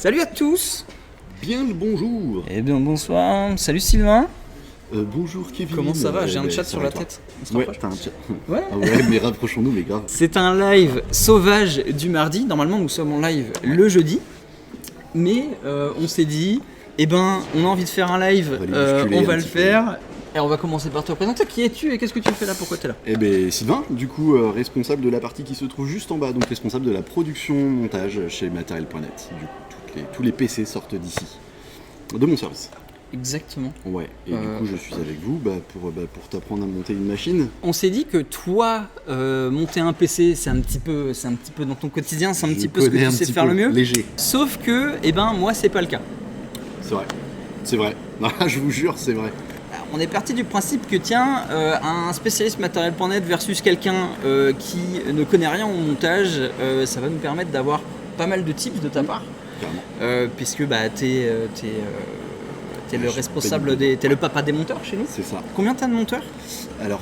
Salut à tous. Bien le bonjour. Eh bien bonsoir, salut Sylvain. Bonjour Kevin. Comment ça va? J'ai un chat sur la tête. Ouais, t'as un chat. Ouais. Ah ouais, mais rapprochons-nous, mais grave. C'est un live sauvage du mardi. Normalement, nous sommes en live le jeudi. Mais on s'est dit, on a envie de faire un live, on va le faire. Et on va commencer par te présenter. Qui es-tu et qu'est-ce que tu fais là? Pourquoi tu es là? Eh ben Sylvain, du coup, responsable de la partie qui se trouve juste en bas, donc responsable de la production montage chez Material.net. Du coup, tous les PC sortent d'ici, de mon service. Exactement. Ouais, et du coup, je suis avec vous pour t'apprendre à monter une machine. On s'est dit que toi, monter un PC, c'est un petit peu dans ton quotidien, c'est un petit peu ce que tu sais faire le mieux. Léger. Sauf que, moi, c'est pas le cas. C'est vrai. Non, je vous jure, c'est vrai. On est parti du principe que un spécialiste Material.net versus quelqu'un qui ne connaît rien au montage, ça va nous permettre d'avoir pas mal de tips de ta part. Carrément. Puisque t'es le responsable t'es le papa des monteurs chez nous. C'est ça. Combien t'as de monteurs? Alors,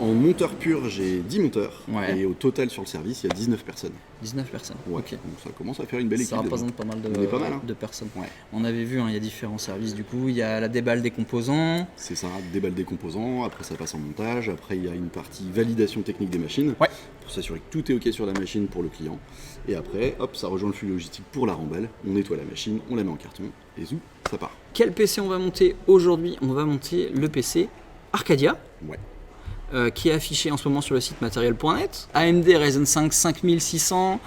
en monteur pur, j'ai 10 monteurs. Ouais. Et au total sur le service, il y a 19 personnes. 19 personnes. Ouais. Ok. Donc ça commence à faire une belle équipe. Ça représente pas mal de personnes. Ouais. On avait vu, il y a différents services du coup. Il y a la déballe des composants. C'est ça, déballe des composants. Après, ça passe en montage. Après, il y a une partie validation technique des machines. Ouais. Pour s'assurer que tout est OK sur la machine pour le client. Et après, hop, ça rejoint le flux logistique pour la remballe. On nettoie la machine, on la met en carton. Et zou, ça part. Quel PC on va monter aujourd'hui? On va monter le PC Arcadia. Ouais. Qui est affiché en ce moment sur le site Material.net. AMD Ryzen 5 5600.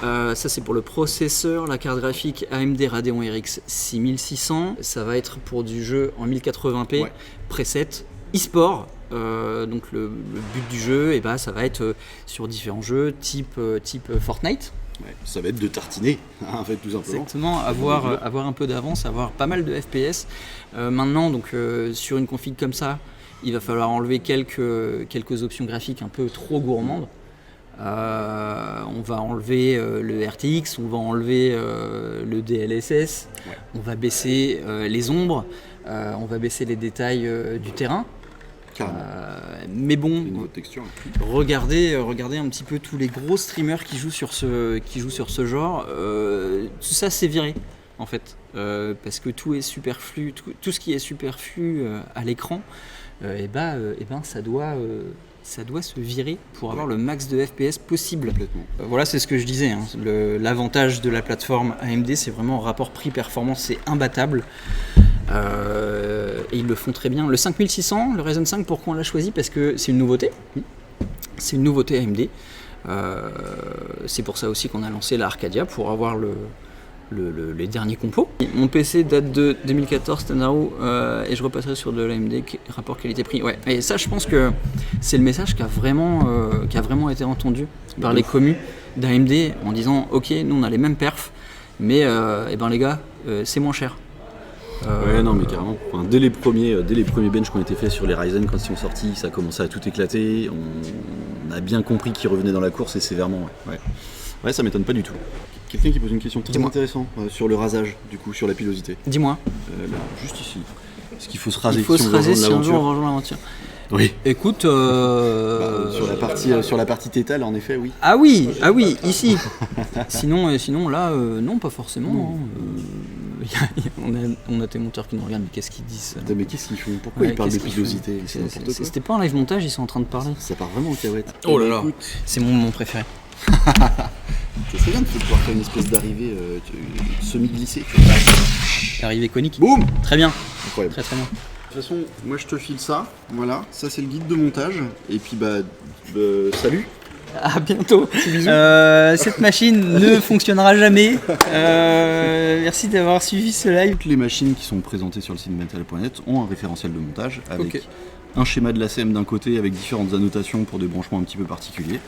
Ça c'est pour le processeur, la carte graphique AMD Radeon RX 6600. Ça va être pour du jeu en 1080p, Ouais. preset, e-sport. Donc le but du jeu, ça va être sur différents jeux type Fortnite. Ouais. Ça va être de tartiner, en fait, tout simplement. Exactement, avoir un peu d'avance, avoir pas mal de FPS. Maintenant, donc sur une config comme ça, il va falloir enlever quelques options graphiques un peu trop gourmandes. On va enlever le RTX, on va enlever le DLSS, Ouais. on va baisser les ombres, on va baisser les détails du terrain. Carrément. Mais bon, Une autre texture. regardez un petit peu tous les gros streamers qui jouent sur ce genre. Tout ça c'est viré en fait, parce que tout est superflu, tout ce qui est superflu à l'écran, ça doit se virer pour avoir le max de FPS possible. Complètement. Voilà, c'est ce que je disais. L'avantage de la plateforme AMD, c'est vraiment rapport prix-performance, c'est imbattable. Et ils le font très bien. Le 5600, le Ryzen 5, pourquoi on l'a choisi? Parce que c'est une nouveauté. C'est une nouveauté AMD. C'est pour ça aussi qu'on a lancé la Arcadia, pour avoir les derniers compos. Mon PC date de 2014, Standard, et je repasserai sur de l'AMD, rapport qualité-prix. Ouais. Et ça, je pense que c'est le message qui a vraiment été entendu par les commus d'AMD en disant ok, nous on a les mêmes perfs, mais les gars, c'est moins cher. Ouais, non, mais carrément. Enfin, dès les premiers bench qui ont été faits sur les Ryzen, quand ils sont sortis, ça a commencé à tout éclater. On a bien compris qu'ils revenaient dans la course et sévèrement. Ouais, ça m'étonne pas du tout. Quelqu'un qui pose une question très intéressante sur le rasage, du coup, sur la pilosité. Dis-moi. Là, juste ici. Est-ce qu'il faut se raser? Il faut se raser si un jour on rejoint l'aventure. Oui. Écoute, sur la partie tétale, en effet, oui. Ah oui, ici. Sinon là, non, pas forcément. On a tes monteurs qui nous regardent, mais qu'est-ce qu'ils disent? Putain, mais qu'est-ce qu'ils font? Pourquoi ils parlent de pilosité? C'est n'importe quoi. C'était pas un live montage, ils sont en train de parler. Ça part vraiment en cahuète. Oh là là, c'est mon moment préféré. C'est bien de pouvoir faire une espèce d'arrivée semi-glissée. Arrivée conique. Boum! Très bien. Incroyable. Très bien. De toute façon, moi je te file ça. Voilà, ça c'est le guide de montage. Et puis salut. À bientôt. Cette machine ne fonctionnera jamais. Merci d'avoir suivi ce live. Toutes les machines qui sont présentées sur le site Material.net ont un référentiel de montage avec un schéma de l'ACM d'un côté avec différentes annotations pour des branchements un petit peu particuliers.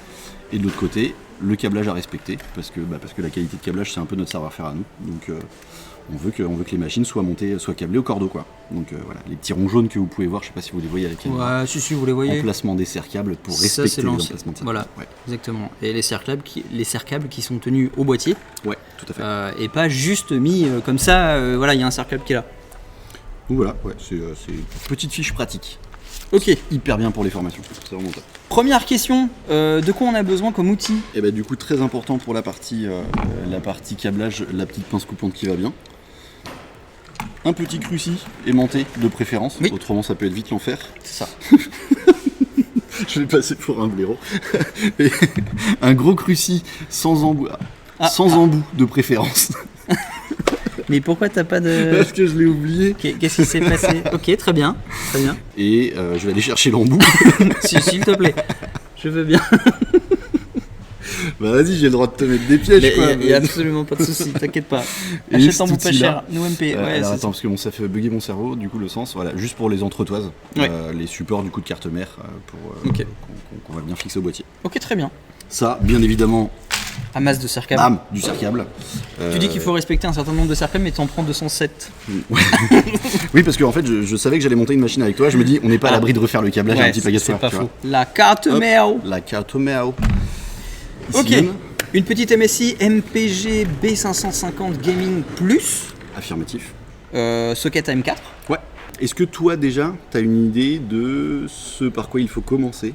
Et de l'autre côté, le câblage à respecter, parce que la qualité de câblage c'est un peu notre savoir-faire à nous. Donc on veut que les machines soient câblées au cordeau, quoi. Donc voilà, les petits ronds jaunes que vous pouvez voir, je sais pas si vous les voyez à la caméra. Ouais, si vous les voyez. Emplacement des serre-câbles pour respecter les emplacements de serre-câbles. Voilà, exactement. Et les serre-câbles qui sont tenus au boîtier. Ouais, tout à fait. Et pas juste mis comme ça, il y a un serre-câble qui est là. Donc voilà, c'est une petite fiche pratique. Ok. Hyper bien pour les formations, c'est vraiment top. Première question, de quoi on a besoin comme outil? Et bah du coup très important pour la partie câblage, la petite pince coupante qui va bien. Un petit cruci aimanté de préférence, oui. Autrement ça peut être vite l'enfer. C'est ça. Je vais passer pour un blaireau. Et un gros cruci sans embout, embout de préférence. Mais pourquoi t'as pas de... Parce que je l'ai oublié. Qu'est-ce qui s'est passé? Ok, très bien. Et je vais aller chercher l'embout. S'il te plaît, je veux bien. Bah vas-y, j'ai le droit de te mettre des pièges quoi. Il y a absolument pas de souci, t'inquiète pas. Achète un bout pas cher, nous MP. Alors attends, parce que ça fait bugger mon cerveau, du coup le sens, voilà, juste pour les entretoises, les supports du coup de carte mère qu'on va bien fixer au boîtier. Ok, très bien. Ça, bien évidemment. Amas de serre-câble. Bam, du serre-câble. Tu dis qu'il faut respecter un certain nombre de serre-câbles, mais t'en prends 207. Oui, parce que en fait, je savais que j'allais monter une machine avec toi. Je me dis, on n'est pas à l'abri de refaire le câblage un petit pagasse. C'est pas faux. La carte mère. La carte mère. Ok. Même. Une petite MSI MPG B550 Gaming Plus. Affirmatif. Socket AM4. Ouais. Est-ce que toi déjà, t'as une idée de ce par quoi il faut commencer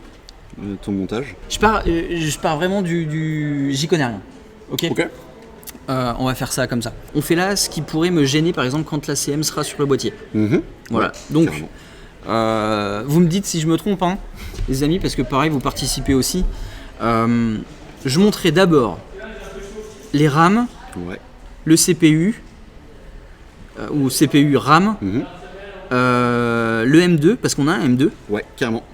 ton montage? Je pars vraiment du... J'y connais rien. Ok. On va faire ça comme ça. On fait là ce qui pourrait me gêner par exemple quand l'ACM sera sur le boîtier. Voilà. Donc, vous me dites si je me trompe, hein, les amis, parce que pareil, vous participez aussi. Je montrerai d'abord les RAM, le CPU, ou CPU RAM, le M2, parce qu'on a un M2. Ouais, carrément.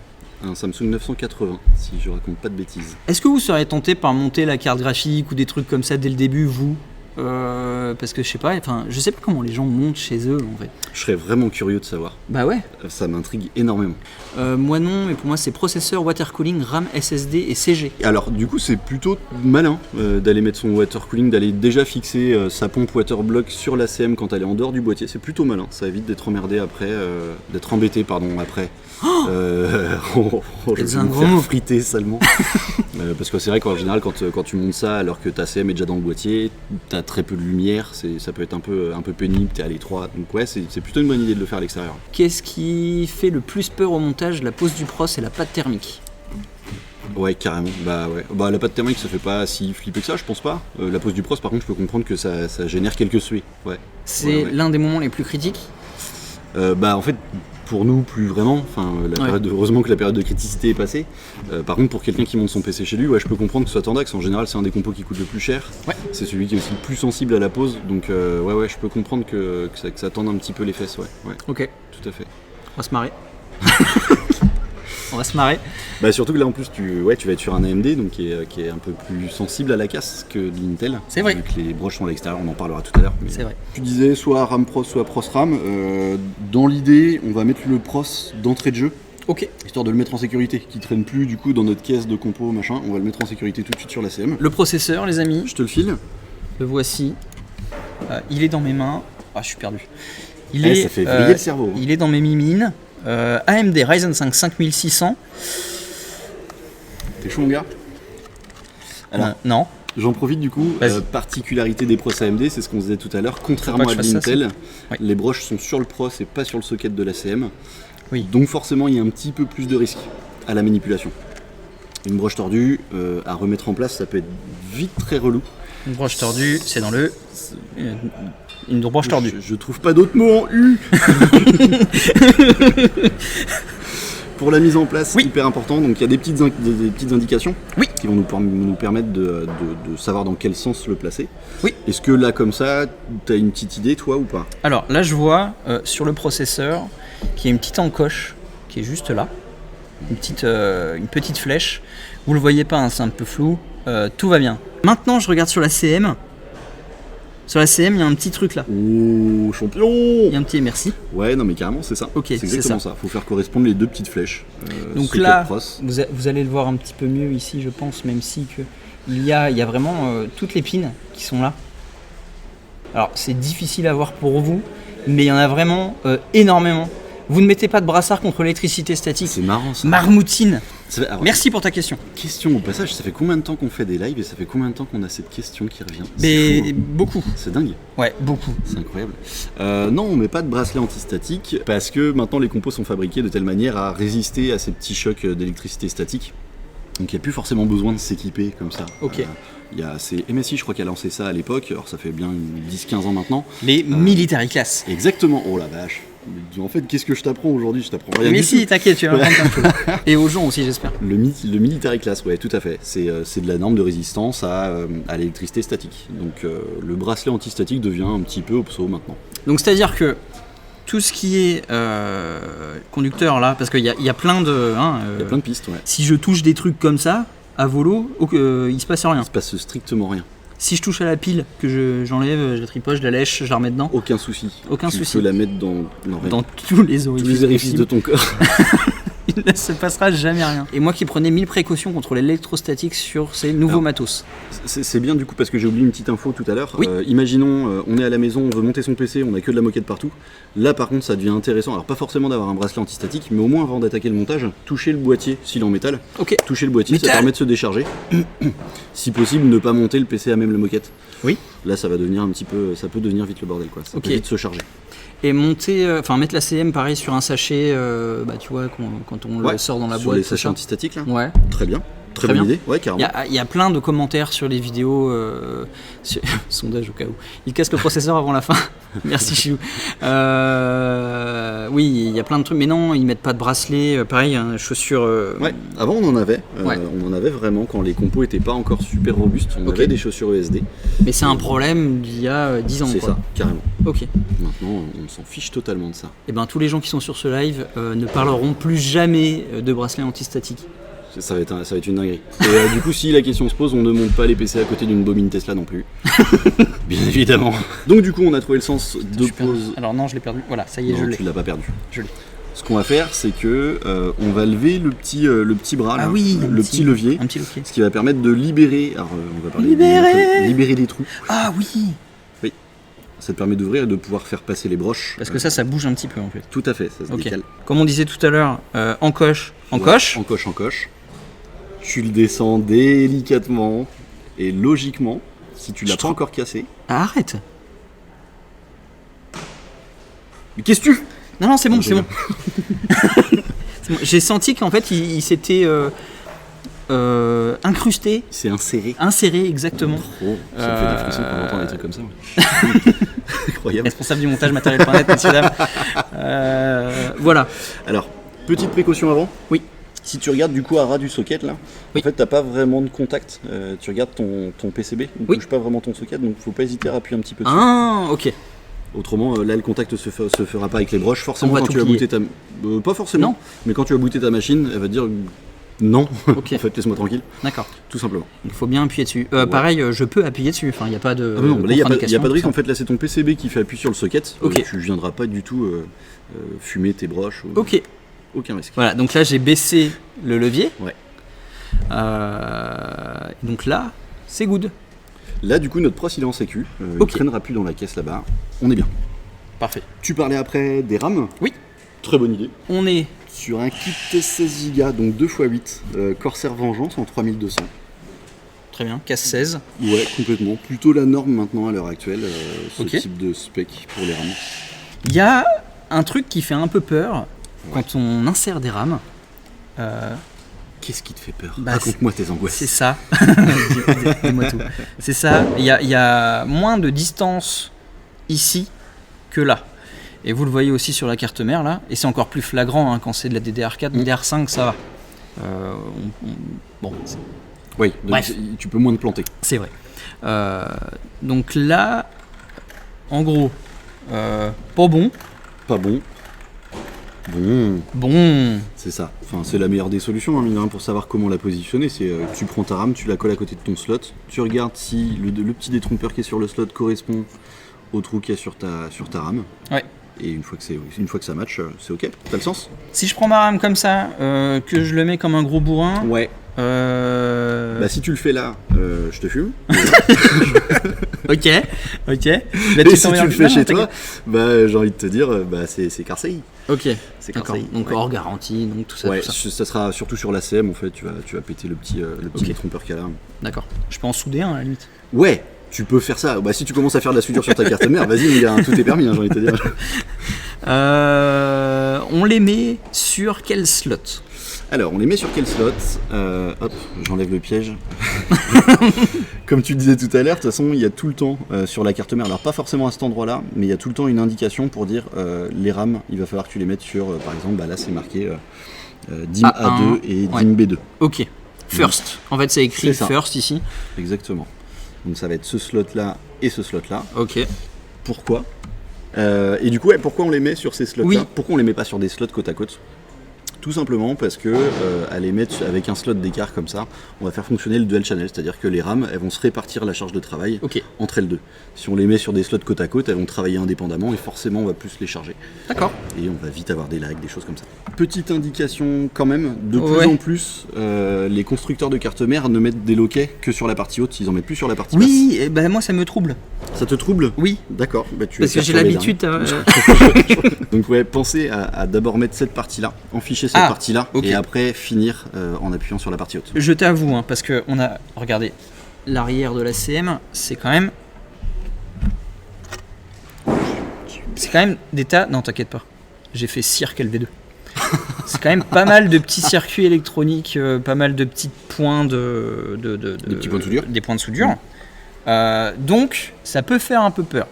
Un Samsung 980, si je raconte pas de bêtises. Est-ce que vous seriez tenté par monter la carte graphique ou des trucs comme ça dès le début, vous? Parce que je sais pas, comment les gens montent chez eux en fait. Je serais vraiment curieux de savoir. Bah ouais. Ça m'intrigue énormément. Moi non, mais pour moi c'est processeur, water cooling, RAM, SSD et CG. Alors du coup c'est plutôt malin d'aller mettre son water cooling, d'aller déjà fixer sa pompe water block sur l'ACM quand elle est en dehors du boîtier. C'est plutôt malin, ça évite d'être emmerdé après, d'être embêté après. Je vais me faire friter salement. Parce que c'est vrai qu'en général quand tu montes ça alors que ta CM est déjà dans le boîtier, t'as très peu de lumière, ça peut être un peu pénible, t'es à l'étroit, donc ouais c'est plutôt une bonne idée de le faire à l'extérieur. Qu'est-ce qui fait le plus peur au montage? La pose du pros et la pâte thermique? Ouais carrément, la pâte thermique ça fait pas si flipper que ça, je pense pas. La pose du pros par contre je peux comprendre que ça génère quelques suées. C'est l'un des moments les plus critiques. En fait pour nous plus vraiment, heureusement que la période de criticité est passée. Par contre pour quelqu'un qui monte son PC chez lui, je peux comprendre que ce soit tendax, en général c'est un des compos qui coûte le plus cher, c'est celui qui est aussi le plus sensible à la pose, donc je peux comprendre que ça tende un petit peu les fesses, Ok. Tout à fait. On va se marrer. On va se marrer. Surtout que là en plus tu vas être sur un AMD donc qui est un peu plus sensible à la casse que l'Intel. C'est vrai. Vu que les broches sont à l'extérieur, on en parlera tout à l'heure. C'est vrai. Tu disais soit RAM Pros, soit Pros RAM. Dans l'idée, on va mettre le Pros d'entrée de jeu. Ok. Histoire de le mettre en sécurité, qui traîne plus du coup dans notre caisse de compo machin. On va le mettre en sécurité tout de suite sur la CM. Le processeur, les amis. Je te le file. Le voici. Il est dans mes mains. Ah, je suis perdu. Ça fait vriller le cerveau. Il est dans mes mimines. AMD Ryzen 5 5600. T'es chaud mon gars? Alors, non. J'en profite du coup, particularité des pros AMD, c'est ce qu'on disait tout à l'heure, contrairement à l'Intel, les broches sont sur le pros et pas sur le socket de l'ACM. Oui. Donc forcément il y a un petit peu plus de risque à la manipulation. Une broche tordue, à remettre en place, ça peut être vite très relou. Une broche tordue, c'est dans le... Une broche tordue. Je trouve pas d'autres mots en U. Pour la mise en place, c'est hyper important. Donc il y a des petites indications qui vont nous permettre de savoir dans quel sens le placer. Oui. Est-ce que là, comme ça, tu as une petite idée, toi, ou pas? Alors là, je vois sur le processeur qu'il y a une petite encoche qui est juste là. Une petite flèche. Vous le voyez pas, hein, c'est un peu flou. Tout va bien. Maintenant, je regarde sur la CM. Sur la CM, il y a un petit truc là. Oh, champion! Il y a un petit merci. Ouais, non mais carrément, c'est ça. Ok, c'est exactement ça. Faut faire correspondre les deux petites flèches. Donc là, vous allez le voir un petit peu mieux ici, je pense, même si il y a vraiment toutes les pins qui sont là. Alors, c'est difficile à voir pour vous, mais il y en a vraiment énormément. Vous ne mettez pas de brassard contre l'électricité statique. C'est marrant ça. Marmoutine. Alors, Merci pour ta question. question au passage, ça fait combien de temps qu'on fait des lives et ça fait combien de temps qu'on a cette question qui revient? Mais C'est fou, hein. beaucoup. C'est dingue. Ouais, beaucoup. C'est incroyable. Non, on met pas de bracelet antistatique parce que maintenant les compos sont fabriqués de telle manière à résister à ces petits chocs d'électricité statique. Donc il n'y a plus forcément besoin de s'équiper comme ça. Ok. C'est MSI, je crois, qui a lancé ça à l'époque. Alors ça fait bien 10-15 ans maintenant. Les military class. Exactement. Oh la vache. En fait, qu'est-ce que je t'apprends aujourd'hui? Je t'apprends rien. Mais du si, tout. t'inquiète, tu vas apprendre plein de choses. Et aux gens aussi, j'espère. Le military class, ouais, tout à fait. C'est de la norme de résistance à l'électricité statique. Donc le bracelet antistatique devient un petit peu obso maintenant. Donc c'est-à-dire que tout ce qui est conducteur là, parce qu'il y a plein de... Il y a plein de pistes, ouais. Si je touche des trucs comme ça, à volo, il se passe rien. Il se passe strictement rien. Si je touche à la pile, que j'enlève, je la tripoche, je la lèche, je la remets dedans, Aucun souci. Aucun tu souci. peux la mettre dans tous les orifices, tous les orifices de ton corps. il ne se passera jamais rien. Et moi qui prenais 1000 précautions contre l'électrostatique sur ces nouveaux matos. C'est bien du coup parce que j'ai oublié une petite info tout à l'heure. Oui. Imaginons, on est à la maison, on veut monter son PC, on a que de la moquette partout. Là par contre ça devient intéressant, alors pas forcément d'avoir un bracelet antistatique, mais au moins avant d'attaquer le montage, toucher le boîtier s'il est en métal. Ok. Toucher le boîtier, Métal. ça permet de se décharger. Si possible, ne pas monter le PC à même la moquette. Oui. Là ça va devenir un petit peu, ça peut devenir vite le bordel quoi. Ça Ok. peut vite se charger. Et mettre la CM pareil sur un sachet, tu vois, quand on le sort dans la Sur boîte. les tout sachets ça. antistatiques là. Ouais. Très bien. Très Très bonne bien. idée. Ouais, carrément. Il y a plein de commentaires sur les vidéos. Sondage au cas où. Il casse le processeur avant la fin. Merci Chilou. Oui, il y a plein de trucs. Mais non, ils mettent pas de bracelet. Pareil, hein, chaussures. Ouais, avant on en avait. Ouais. On en avait vraiment quand les compos étaient pas encore super robustes. On Ok. avait des chaussures ESD. Mais c'est un problème d'il y a 10 ans. C'est quoi. ça, carrément. Ok. Maintenant, on s'en fiche totalement de ça. Et ben tous les gens qui sont sur ce live ne parleront plus jamais de bracelet antistatique. Ça va être une dinguerie. Et du coup, si la question se pose, on ne monte pas les PC à côté d'une bobine Tesla non plus. Bien évidemment. Donc du coup, on a trouvé le sens de pause. Alors non, je l'ai perdu. Voilà, ça y est, Non, je l'ai. tu l'as pas perdu. Je l'ai. Ce qu'on va faire, c'est que on va lever le petit bras, là, Ah oui, le petit levier, Un petit levier. ce qui va permettre de libérer. Alors, on va parler libérer des trous. Ah oui. Ça te permet d'ouvrir et de pouvoir faire passer les broches. Parce que ça bouge un petit peu en fait. Tout à fait, ça se Ok. décale. Comme on disait tout à l'heure, encoche. En coche. Tu le descends délicatement et logiquement, si tu l'as pas encore cassé. Ah, arrête. Mais qu'est-ce que tu... Non, c'est bon, Non, c'est bon. C'est bon. J'ai senti qu'en fait, il s'était incrusté, C'est inséré. inséré exactement. Oh, ça me fait des frissons quand j'entends des trucs comme ça. moi. Incroyable. Responsable du montage matériel.net, messieurs dames. Voilà. Alors, petite précaution avant. Oui. Si tu regardes du coup à ras du socket là, Oui. en fait t'as pas vraiment de contact. Tu regardes ton PCB, ne Oui. touche pas vraiment ton socket, donc faut pas hésiter à appuyer un petit peu dessus. Ah, ok. Autrement, là le contact se fera pas avec les broches. Forcément, On va quand tout tu vas plier. booter ta... pas forcément, Non. mais quand tu vas booter ta machine, elle va te dire non, Ok. en fait laisse-moi tranquille, D'accord. tout simplement. Il faut bien appuyer dessus. Pareil, je peux appuyer dessus. Enfin, il n'y a pas de. Ah non, là il n'y a pas de risque, contre-indication, en fait là c'est ton PCB qui fait appui sur le socket, Ok. tu viendras pas du tout fumer tes broches, Ok. aucun risque. Voilà, donc là j'ai baissé le levier. Ouais. Donc là, c'est good. Là du coup notre pros il est en sécu, il Ok. traînera plus dans la caisse là-bas, on est bien. Parfait. Tu parlais après des RAM. Oui. Très bonne idée. On est Sur un kit 16 Go, donc 2x8, Corsair Vengeance en 3200. très bien, casse 16. Ouais, complètement. Plutôt la norme maintenant à l'heure actuelle, ce Ok. type de spec pour les RAM. Il y a un truc qui fait un peu peur quand on insère des rames. Qu'est-ce qui te fait peur? Bah, Raconte-moi tes angoisses. C'est ça. Dis-moi tout. C'est ça. Il y a moins de distance ici que là. Et vous le voyez aussi sur la carte mère là. Et c'est encore plus flagrant hein, quand c'est de la DDR4. DDR5, ça va. Bon, Oui, donc Bref. tu peux moins te planter. c'est vrai. Donc là, en gros, pas bon. Pas bon. Bon, Bon. c'est ça. Enfin, c'est la meilleure des solutions, hein, mine de rien, pour savoir comment la positionner. C'est tu prends ta RAM, tu la colles à côté de ton slot, tu regardes si le petit détrompeur qui est sur le slot correspond au trou qu'il y a sur ta RAM. Ouais. Et une fois que ça match, c'est ok. T'as le sens? Si je prends ma RAM comme ça, que je le mets comme un gros bourrin, Ouais. Bah si tu le fais là, je te fume. Ok. Bah, Et si tu le fais chez toi, bah j'ai envie de te dire, bah c'est Carseille. Ok. C'est D'accord. Carseille. Donc hors garantie, donc tout ça. Ouais, tout ça. ça sera surtout sur l'ACM en fait, tu vas péter le petit Ok. trompeur qu'il y a là. D'accord. Je peux en souder un à la limite. Ouais, tu peux faire ça. Bah si tu commences à faire de la soudure sur ta carte mère, vas-y mon gars, tout est permis, hein, j'ai envie de te dire. On les met sur quel slot? Alors, on les met sur quel slot? Hop, j'enlève le piège. Comme tu disais tout à l'heure, de toute façon, il y a tout le temps sur la carte mère, alors pas forcément à cet endroit-là, mais il y a tout le temps une indication pour dire les RAM, il va falloir que tu les mettes sur, par exemple, bah là c'est marqué DIM A2 et DIM B2. Ok. First. En fait, c'est écrit C'est ça. first ici. Exactement. Donc ça va être ce slot-là et ce slot-là. Ok. Pourquoi et du coup, ouais, pourquoi on les met sur ces slots-là? Oui. Pourquoi on les met pas sur des slots côte à côte? Tout simplement parce que à les mettre avec un slot d'écart comme ça, on va faire fonctionner le dual channel, c'est-à-dire que les RAM elles vont se répartir la charge de travail Ok. entre elles deux. Si on les met sur des slots côte à côte, elles vont travailler indépendamment et forcément on va plus les charger. D'accord. Et on va vite avoir des lags, des choses comme ça. Petite indication quand même, de plus Ouais. en plus, les constructeurs de cartes mères ne mettent des loquets que sur la partie haute, ils en mettent plus sur la partie Oui, et ben moi ça me trouble. basse. Ça te trouble? Oui. D'accord, bah, tu Parce vas que j'ai faire l'habitude. Donc ouais, pensez à d'abord mettre cette partie-là, enficher cette Ah, partie-là, ok. et après finir en appuyant sur la partie haute. Je t'avoue, hein, parce que on a. Regardez, l'arrière de la CM, c'est quand même. C'est quand même des tas. Non, t'inquiète pas. J'ai fait cirque LV2. C'est quand même pas mal de petits circuits électroniques, pas mal de petits points de Des petits points de soudure. Des points de soudure. Donc, ça peut faire un peu peur.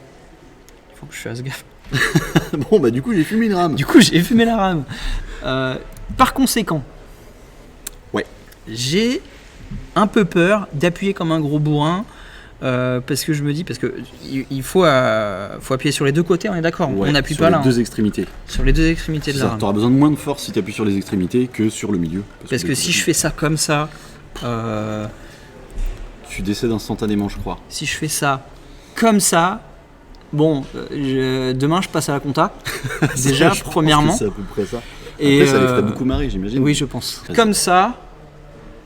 Il faut que je fasse gaffe. Bon bah du coup j'ai fumé une rame. Du coup, j'ai fumé la rame. Par conséquent, Ouais. j'ai un peu peur d'appuyer comme un gros bourrin. Parce que je me dis, parce que il faut appuyer sur les deux côtés, on est d'accord? Ouais, On n'appuie sur pas les là. deux extrémités. Sur les deux extrémités de la rame. Tu auras besoin de moins de force si tu appuies sur les extrémités que sur le milieu. Parce que si je fais ça comme ça, tu décèdes instantanément, je crois. si je fais ça comme ça, bon, demain je passe à la compta. Déjà, Je pense premièrement. que c'est à peu près ça. Et Après ça les ferait beaucoup marrer, j'imagine. Oui, je pense. Très Comme ça,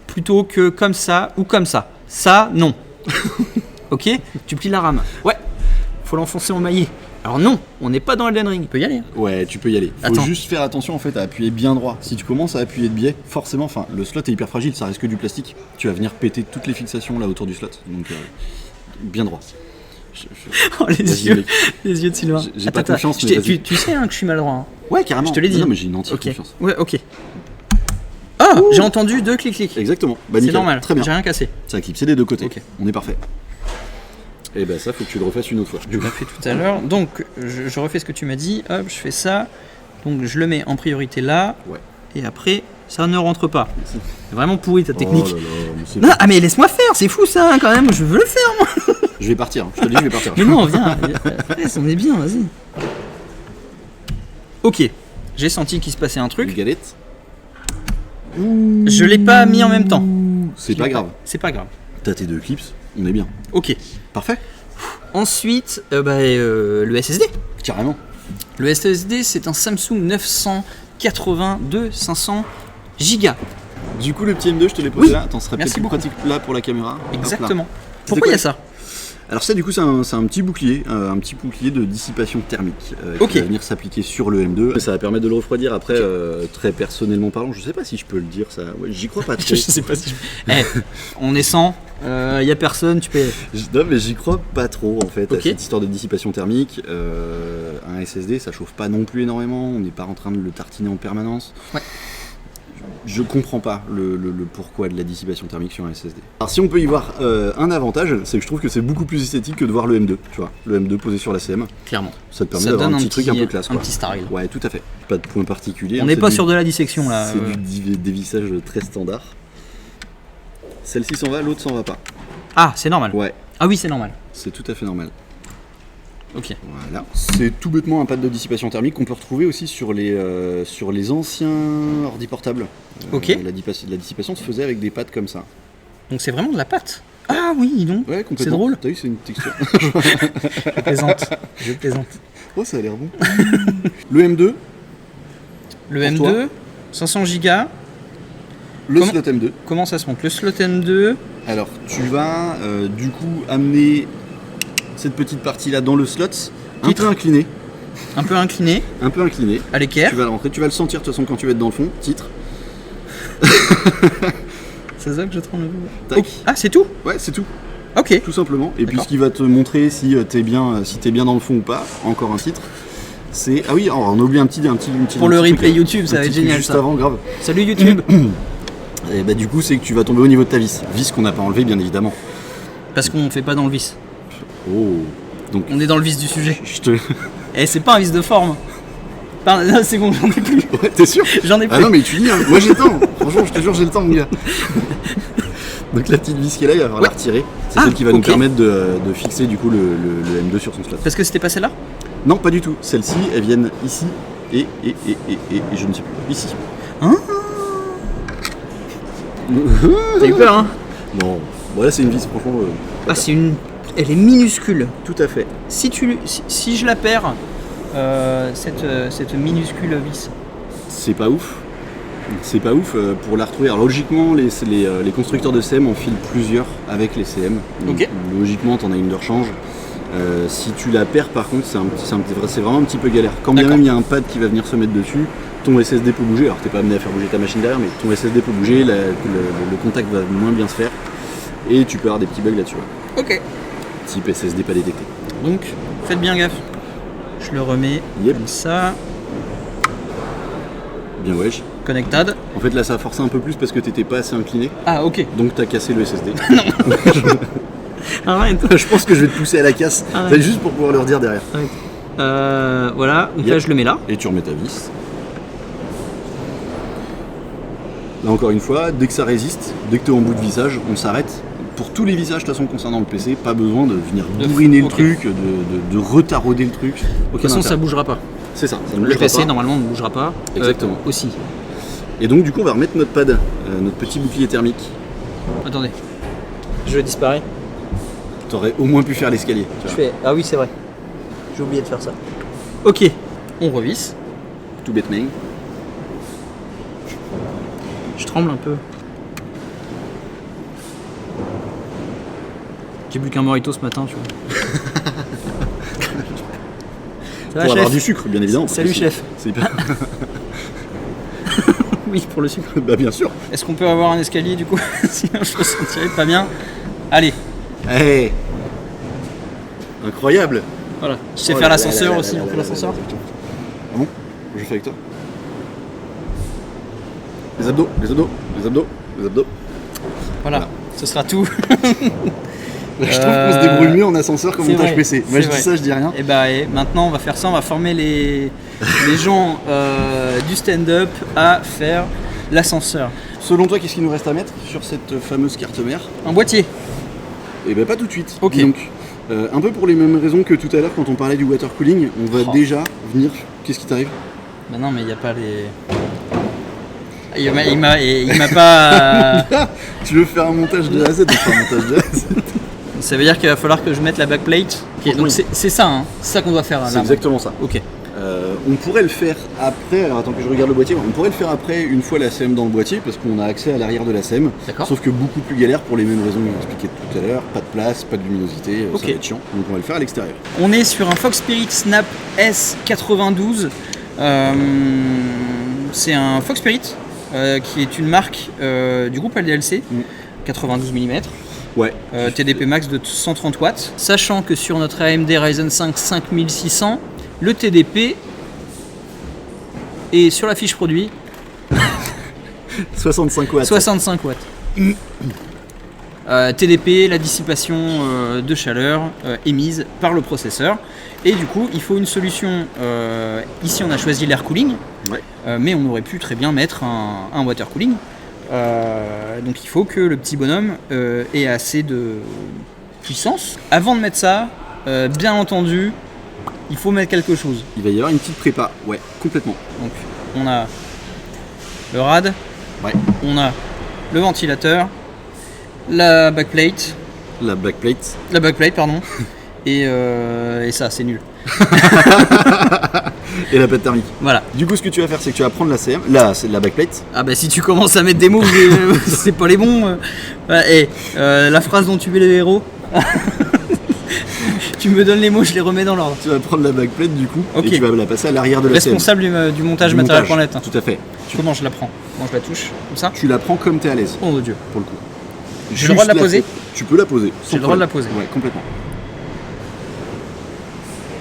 plutôt que comme ça ou comme ça. Ça, non. Ok? Tu plies la rame. Ouais. Faut l'enfoncer en maillet. Alors non, on n'est pas dans Elden Ring. Il peut y aller. Hein. Ouais, tu peux y aller. Faut Attends. juste faire attention en fait à appuyer bien droit. Si tu commences à appuyer de biais, forcément, enfin, le slot est hyper fragile, ça reste que du plastique. Tu vas venir péter toutes les fixations là autour du slot. Donc bien droit. Oh, les Vas-y, yeux, mec. les yeux de Sylvain. J'ai pas confiance, je mais t'ai- vas-y. tu sais hein, que je suis maladroit. Hein. Ouais, carrément. Je te l'ai dit. Non, mais j'ai une entière Ok. confiance. Ouais, ok. Ah, j'ai entendu deux clics. Exactement. Bah, C'est nickel. normal. Très bien. J'ai rien cassé. Ça a clipsé des deux côtés. Ok. On est parfait. Et bah ça, faut que tu le refasses une autre fois. Je l'ai fait tout à l'heure. Donc, je refais ce que tu m'as dit. Hop, je fais ça. Donc, je le mets en priorité là. Ouais. Et après, ça ne rentre pas. C'est vraiment pourri ta technique. Oh là là, mais c'est Non, ah mais laisse-moi faire, c'est fou ça hein, quand même, je veux le faire moi. Je vais partir. Je te le dis, je vais partir. Mais non, viens, laisse, on est bien, vas-y. Ok, j'ai senti qu'il se passait un Une truc. galette. Je l'ai pas mis en même temps. C'est pas grave. C'est pas grave. T'as tes deux clips, on est bien. Ok. Parfait. Ensuite, le SSD. Carrément. Le SSD, c'est un Samsung 982 500 Go. Du coup, le petit M2, je te l'ai posé Oui. là. T'en serais Merci peut-être plus beaucoup. pratique là pour la caméra. Hop là. Exactement. C'était Pourquoi il y a quoi ça? Alors ça, du coup, c'est un petit bouclier de dissipation thermique Ok. qui va venir s'appliquer sur le M2. Ça va permettre de le refroidir après, très personnellement parlant. Je sais pas si je peux le dire, ça. Ouais, j'y crois pas trop. Je sais pas si je... on est 100, il y a personne, tu peux... Non, mais j'y crois pas trop en fait. Ok. À cette histoire de dissipation thermique. Un SSD, ça chauffe pas non plus énormément. On n'est pas en train de le tartiner en permanence. Ouais. Je comprends pas le pourquoi de la dissipation thermique sur un SSD. Alors si on peut y voir un avantage, c'est que je trouve que c'est beaucoup plus esthétique que de voir le M2, tu vois. Le M2 posé sur la CM, Clairement. ça te permet Ça d'avoir donne un petit truc un peu classe. un quoi. petit style. Ouais, tout à fait. Pas de point particulier. On hein, n'est c'est pas du- sur de la dissection là. C'est du dévissage très standard. Celle-ci s'en va, l'autre s'en va pas. Ah, c'est normal. Ouais, Ah oui, c'est normal. c'est tout à fait normal. Ok. Voilà. C'est tout bêtement un pad de dissipation thermique qu'on peut retrouver aussi sur les anciens ordi portables. Ok. La dissipation se faisait avec des pads comme ça. Donc c'est vraiment de la pâte. Ah oui, dis donc. Ouais, complètement. C'est drôle. T'as vu, c'est une texture. Je plaisante. Je plaisante. Oh, ça a l'air bon. Le M2, Le Pour M2, 500 Go. le slot M2. Comment ça se monte? Le slot M2. Alors, tu vas du coup amener cette petite partie-là dans le slot, un peu incliné. Un peu incliné. Un peu incliné. À l'équerre. Tu vas le rentrer, tu vas le sentir de toute façon quand tu vas être dans le fond. Titre. C'est ça que je tremble. Tac. Oh. Ah, c'est tout? Ouais, c'est tout. Ok. Tout simplement. Et puis D'accord. ce qui va te montrer si t'es bien dans le fond ou pas, encore un titre. C'est... Ah oui, alors, on a oublié un petit Pour le petit replay truc, YouTube, ça un va être petit truc génial juste ça. avant, grave. Salut YouTube. Et bah du coup, c'est que tu vas tomber au niveau de ta vis. Vis qu'on n'a pas enlevé, bien évidemment. Parce qu'on fait pas dans le vis. Oh. Donc, On est dans le vis du sujet. je te... Et c'est pas un vis de forme. Pardon, non, c'est bon, j'en ai plus. Ouais, t'es sûr? J'en ai plus. Ah non, mais tu dis, hein. Moi j'ai le temps. Franchement, je te jure, j'ai le temps, mon gars. Donc la petite vis qui est là, il va falloir la retirer. C'est celle qui va nous permettre de fixer du coup le M2 sur son slot. Parce que c'était pas celle-là? Non, pas du tout. Celles-ci, elles viennent ici et je ne sais plus. Ici. Hein? T'as eu peur, hein? Non. Voilà, c'est une vis, franchement. Ah, c'est une... Elle est minuscule. Tout à fait. Si je la perds, cette minuscule vis. C'est pas ouf. C'est pas ouf pour la retrouver. Alors logiquement, les constructeurs de CM en filent plusieurs avec les CM. Donc, Ok. logiquement, t'en as une de rechange. Si tu la perds, par contre, c'est vraiment un petit peu galère. Quand bien D'accord. même il y a un pad qui va venir se mettre dessus, ton SSD peut bouger. Alors t'es pas amené à faire bouger ta machine derrière, mais ton SSD peut bouger, le contact va moins bien se faire. Et tu peux avoir des petits bugs là-dessus. Ouais. Ok. Type SSD pas détecté. Donc, faites bien gaffe. Je le remets Yep. comme ça. Bien wesh. Connectad. En fait là ça a forcé un peu plus parce que t'étais pas assez incliné. Ah, ok. Donc t'as cassé le SSD. Arrête. Je pense que je vais te pousser à la casse. Ah ouais. C'est juste pour pouvoir le redire derrière. Arrête. Voilà, donc Yep. là je le mets là. Et tu remets ta vis. Là encore une fois, dès que ça résiste, dès que tu es en bout de visage, on s'arrête. Pour tous les visages de toute façon concernant le PC, pas besoin de venir bourriner le ok. truc, de retarauder le truc. De toute façon, ça bougera pas. C'est ça, ça ne Le bougera PC pas. normalement ne bougera pas. Exactement. Aussi. Et donc du coup on va remettre notre pad, notre petit bouclier thermique. Attendez. Je disparais. T'aurais au moins pu faire l'escalier. tu vois. Ah oui, c'est vrai. J'ai oublié de faire ça. Ok. On revisse. Tout bêtement. Je tremble un peu. J'ai bu qu'un morito ce matin, tu vois. Ça va, Pour avoir chef du sucre, bien évidemment. Salut, parce que chef. C'est hyper... Oui, pour le sucre. Bah bien sûr. Est-ce qu'on peut avoir un escalier du coup? Sinon je me sentirais pas bien. Allez, Hey. Incroyable. voilà. Je sais Oh faire là l'ascenseur là aussi, là on là fait là l'ascenseur. là là. Ah bon? Je fais avec toi. Les abdos, les abdos, les abdos, les abdos. Voilà, ce sera tout. Je trouve qu'on se débrouille mieux en ascenseur qu'en c'est montage vrai, PC. Moi c'est je dis vrai. ça, je dis rien. Et bah et maintenant on va faire ça, on va former les gens du stand-up à faire l'ascenseur. Selon toi, qu'est-ce qu'il nous reste à mettre sur cette fameuse carte mère? Un boîtier. Eh ben pas tout de suite. Ok. Donc, un peu pour les mêmes raisons que tout à l'heure quand on parlait du water cooling, on va Oh. déjà venir. Qu'est-ce qui t'arrive? Bah non mais il n'y a pas les... Il m'a pas... Tu veux faire un montage de A à Z, donc un montage de A à Z. Ça veut dire qu'il va falloir que je mette la backplate. Ok, donc Oui. c'est ça, hein. C'est ça qu'on doit faire là. C'est exactement ça. Ok. On pourrait le faire après, alors attends que je regarde le boîtier, on pourrait le faire après une fois la CM dans le boîtier parce qu'on a accès à l'arrière de la CM. D'accord. Sauf que beaucoup plus galère pour les mêmes raisons que j'expliquais tout à l'heure, pas de place, pas de luminosité, Ok. ça va être chiant. Donc on va le faire à l'extérieur. On est sur un Fox Spirit Snap S92. C'est un Fox Spirit qui est une marque du groupe LDLC, 92 mm. Ouais. TDP max de 130 watts. Sachant que sur notre AMD Ryzen 5 5600, le TDP est sur la fiche produit 65 watts. 65 watts. TDP, la dissipation de chaleur émise par le processeur. Et du coup, il faut une solution. Ici, on a choisi l'air cooling, Ouais. mais on aurait pu très bien mettre un water cooling. Donc il faut que le petit bonhomme ait assez de puissance. Avant de mettre ça, bien entendu, il faut mettre quelque chose. Il va y avoir une petite prépa, ouais, complètement. Donc on a le rad, Ouais. on a le ventilateur, la backplate, La backplate. pardon, et ça c'est nul. et la pâte thermique. Voilà. Du coup, ce que tu vas faire, c'est que tu vas prendre c'est la backplate. Ah bah si tu commences à mettre des mots, c'est pas les bons. La phrase dont tu veux les héros. Tu me donnes les mots, je les remets dans l'ordre. Tu vas prendre la backplate du coup, Ok. et tu vas la passer à l'arrière de la CM. Responsable du montage matériel planète. Tout à fait. Comment je la prends? Comment je la touche? Comme ça? Tu la prends comme t'es à l'aise, Oh mon dieu. pour le coup. J'ai le droit de la poser? Tu peux la poser. J'ai le droit de la poser. Ouais, complètement.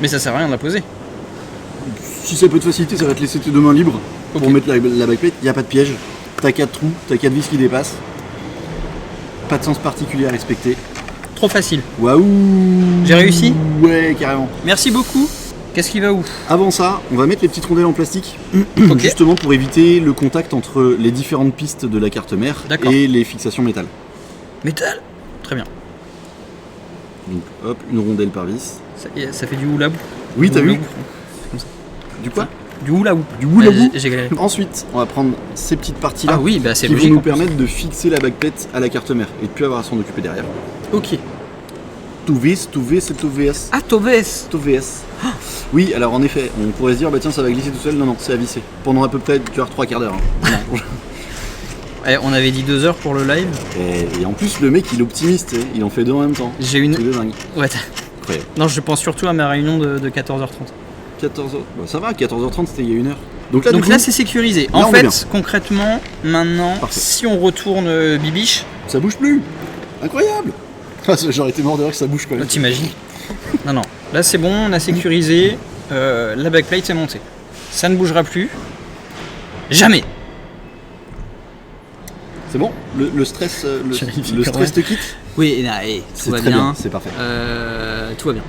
Mais ça sert à rien de la poser. Si ça peut te faciliter, ça va te laisser tes deux mains libres Ok. pour mettre la backplate. Il n'y a pas de piège. T'as 4 trous, t'as 4 vis qui dépassent. Pas de sens particulier à respecter. Trop facile. Waouh! J'ai réussi? Ouais, carrément. Merci beaucoup. Qu'est-ce qui va où? Avant ça, on va mettre les petites rondelles en plastique, Ok. justement pour éviter le contact entre les différentes pistes de la carte mère D'accord. et les fixations métal. Métal. Très bien. Donc hop, une rondelle par vis. Ça fait du hula hoop. Oui, t'as vu? Comme ça. Du quoi? Du hula hoop. Du hula hoop. J'ai galéré. Ensuite, on va prendre ces petites parties-là Ah oui, bah c'est qui logique. vont nous en plus. permettre de fixer la backplate à la carte mère et de plus avoir à s'en occuper derrière. Ok. Tout vis, c'est tout VS. Ah, Toves. Tout VS. Oui, alors en effet, on pourrait se dire, bah tiens, ça va glisser tout seul. Non, non, c'est à visser. Pendant à peu près 3 quarts d'heure. Hein. Non. On avait dit 2 heures pour le live. Et en plus, le mec, il optimise, tu sais, il en fait 2 en même temps. J'ai une. C'est de dingue. Ouais. Incroyable. Non, je pense surtout à ma réunion de 14h30. 14h. Bah, ça va, 14h30, c'était il y a 1 heure. Donc là, Donc du là, coup, c'est sécurisé. là, En on est bien. fait, concrètement, maintenant, Parfait. si on retourne Bibiche, ça bouge plus. Incroyable. J'aurais été mort de rire que ça bouge quand même. t'imagines? Non, non. Là, c'est bon, on a sécurisé. La backplate est montée. Ça ne bougera plus. Jamais. C'est bon. Le stress, le stress te quitte. Oui, tout C'est va très bien. bien, c'est parfait. Tout va bien.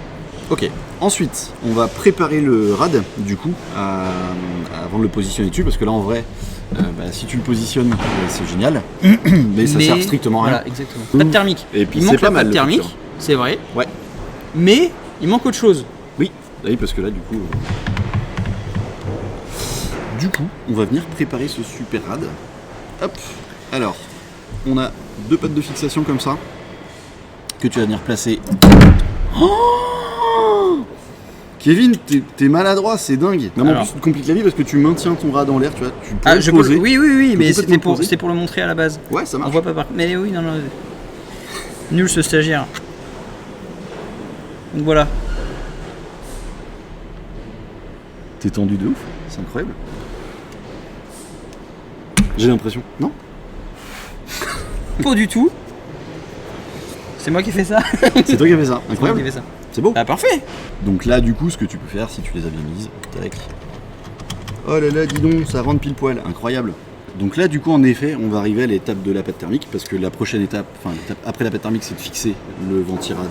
Ok. Ensuite, on va préparer le rad, du coup, avant de le positionner dessus, parce que là, en vrai, si tu le positionnes, c'est génial, mais ça sert strictement à rien. Voilà, exactement. Pas de thermique. Et puis Il c'est manque pas la mal pâte le thermique, futur. c'est vrai. Ouais. Mais il manque autre chose. Oui, parce que là, du coup, on va venir préparer ce super rad. Hop. Alors, on a 2 pattes de fixation comme ça, que tu vas venir placer. Oh Kevin, t'es maladroit, c'est dingue. Même en Alors. plus, tu te compliques la vie parce que tu maintiens ton rad en l'air, tu vois. Tu peux Ah, le je peux poser. oui, mais complètement poser. c'était pour le montrer à la base. Ouais, ça On marche. voit pas par. Mais oui, non. Nul ce stagiaire. Donc voilà. T'es tendu de ouf, c'est incroyable. J'ai l'impression. Non? Pas du tout. C'est moi qui fais ça. C'est toi qui as fait ça. C'est moi qui Incroyable. fais ça. C'est beau. Ah, parfait. Donc là, du coup, ce que tu peux faire, si tu les as bien mises, tac. Oh là là, dis donc, ça rentre pile poil. Incroyable. Donc là, du coup, en effet, on va arriver à l'étape de la pâte thermique, parce que la prochaine étape, enfin, l'étape après la pâte thermique, c'est de fixer le ventirad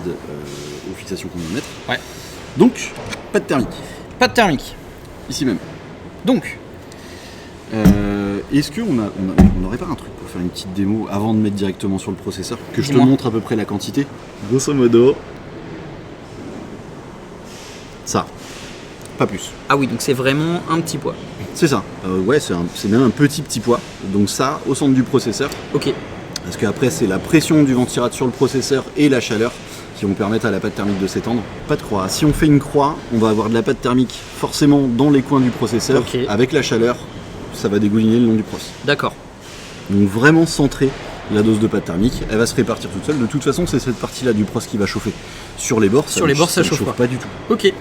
aux fixations qu'on vient de mettre. Ouais. Donc, pâte thermique, Pas de thermique. ici même. Donc, Est-ce qu'on n'aurait pas un truc pour faire une petite démo avant de mettre directement sur le processeur, que je te Dis-moi. montre à peu près la quantité? Grosso modo, ça, pas plus. ah oui, donc c'est vraiment un petit poids. C'est ça, ouais, c'est même un petit poids. Donc ça, au centre du processeur, Ok. parce qu'après c'est la pression du ventirad sur le processeur et la chaleur qui vont permettre à la pâte thermique de s'étendre. Pas de croix. Si on fait une croix, on va avoir de la pâte thermique forcément dans les coins du processeur. Ok. Avec la chaleur, ça va dégouliner le long du process. D'accord. Donc vraiment centrer la dose de pâte thermique, elle va se répartir toute seule. De toute façon, c'est cette partie-là du process qui va chauffer. Sur les bords, Sur les bords, ça ne chauffe pas du tout. Ok.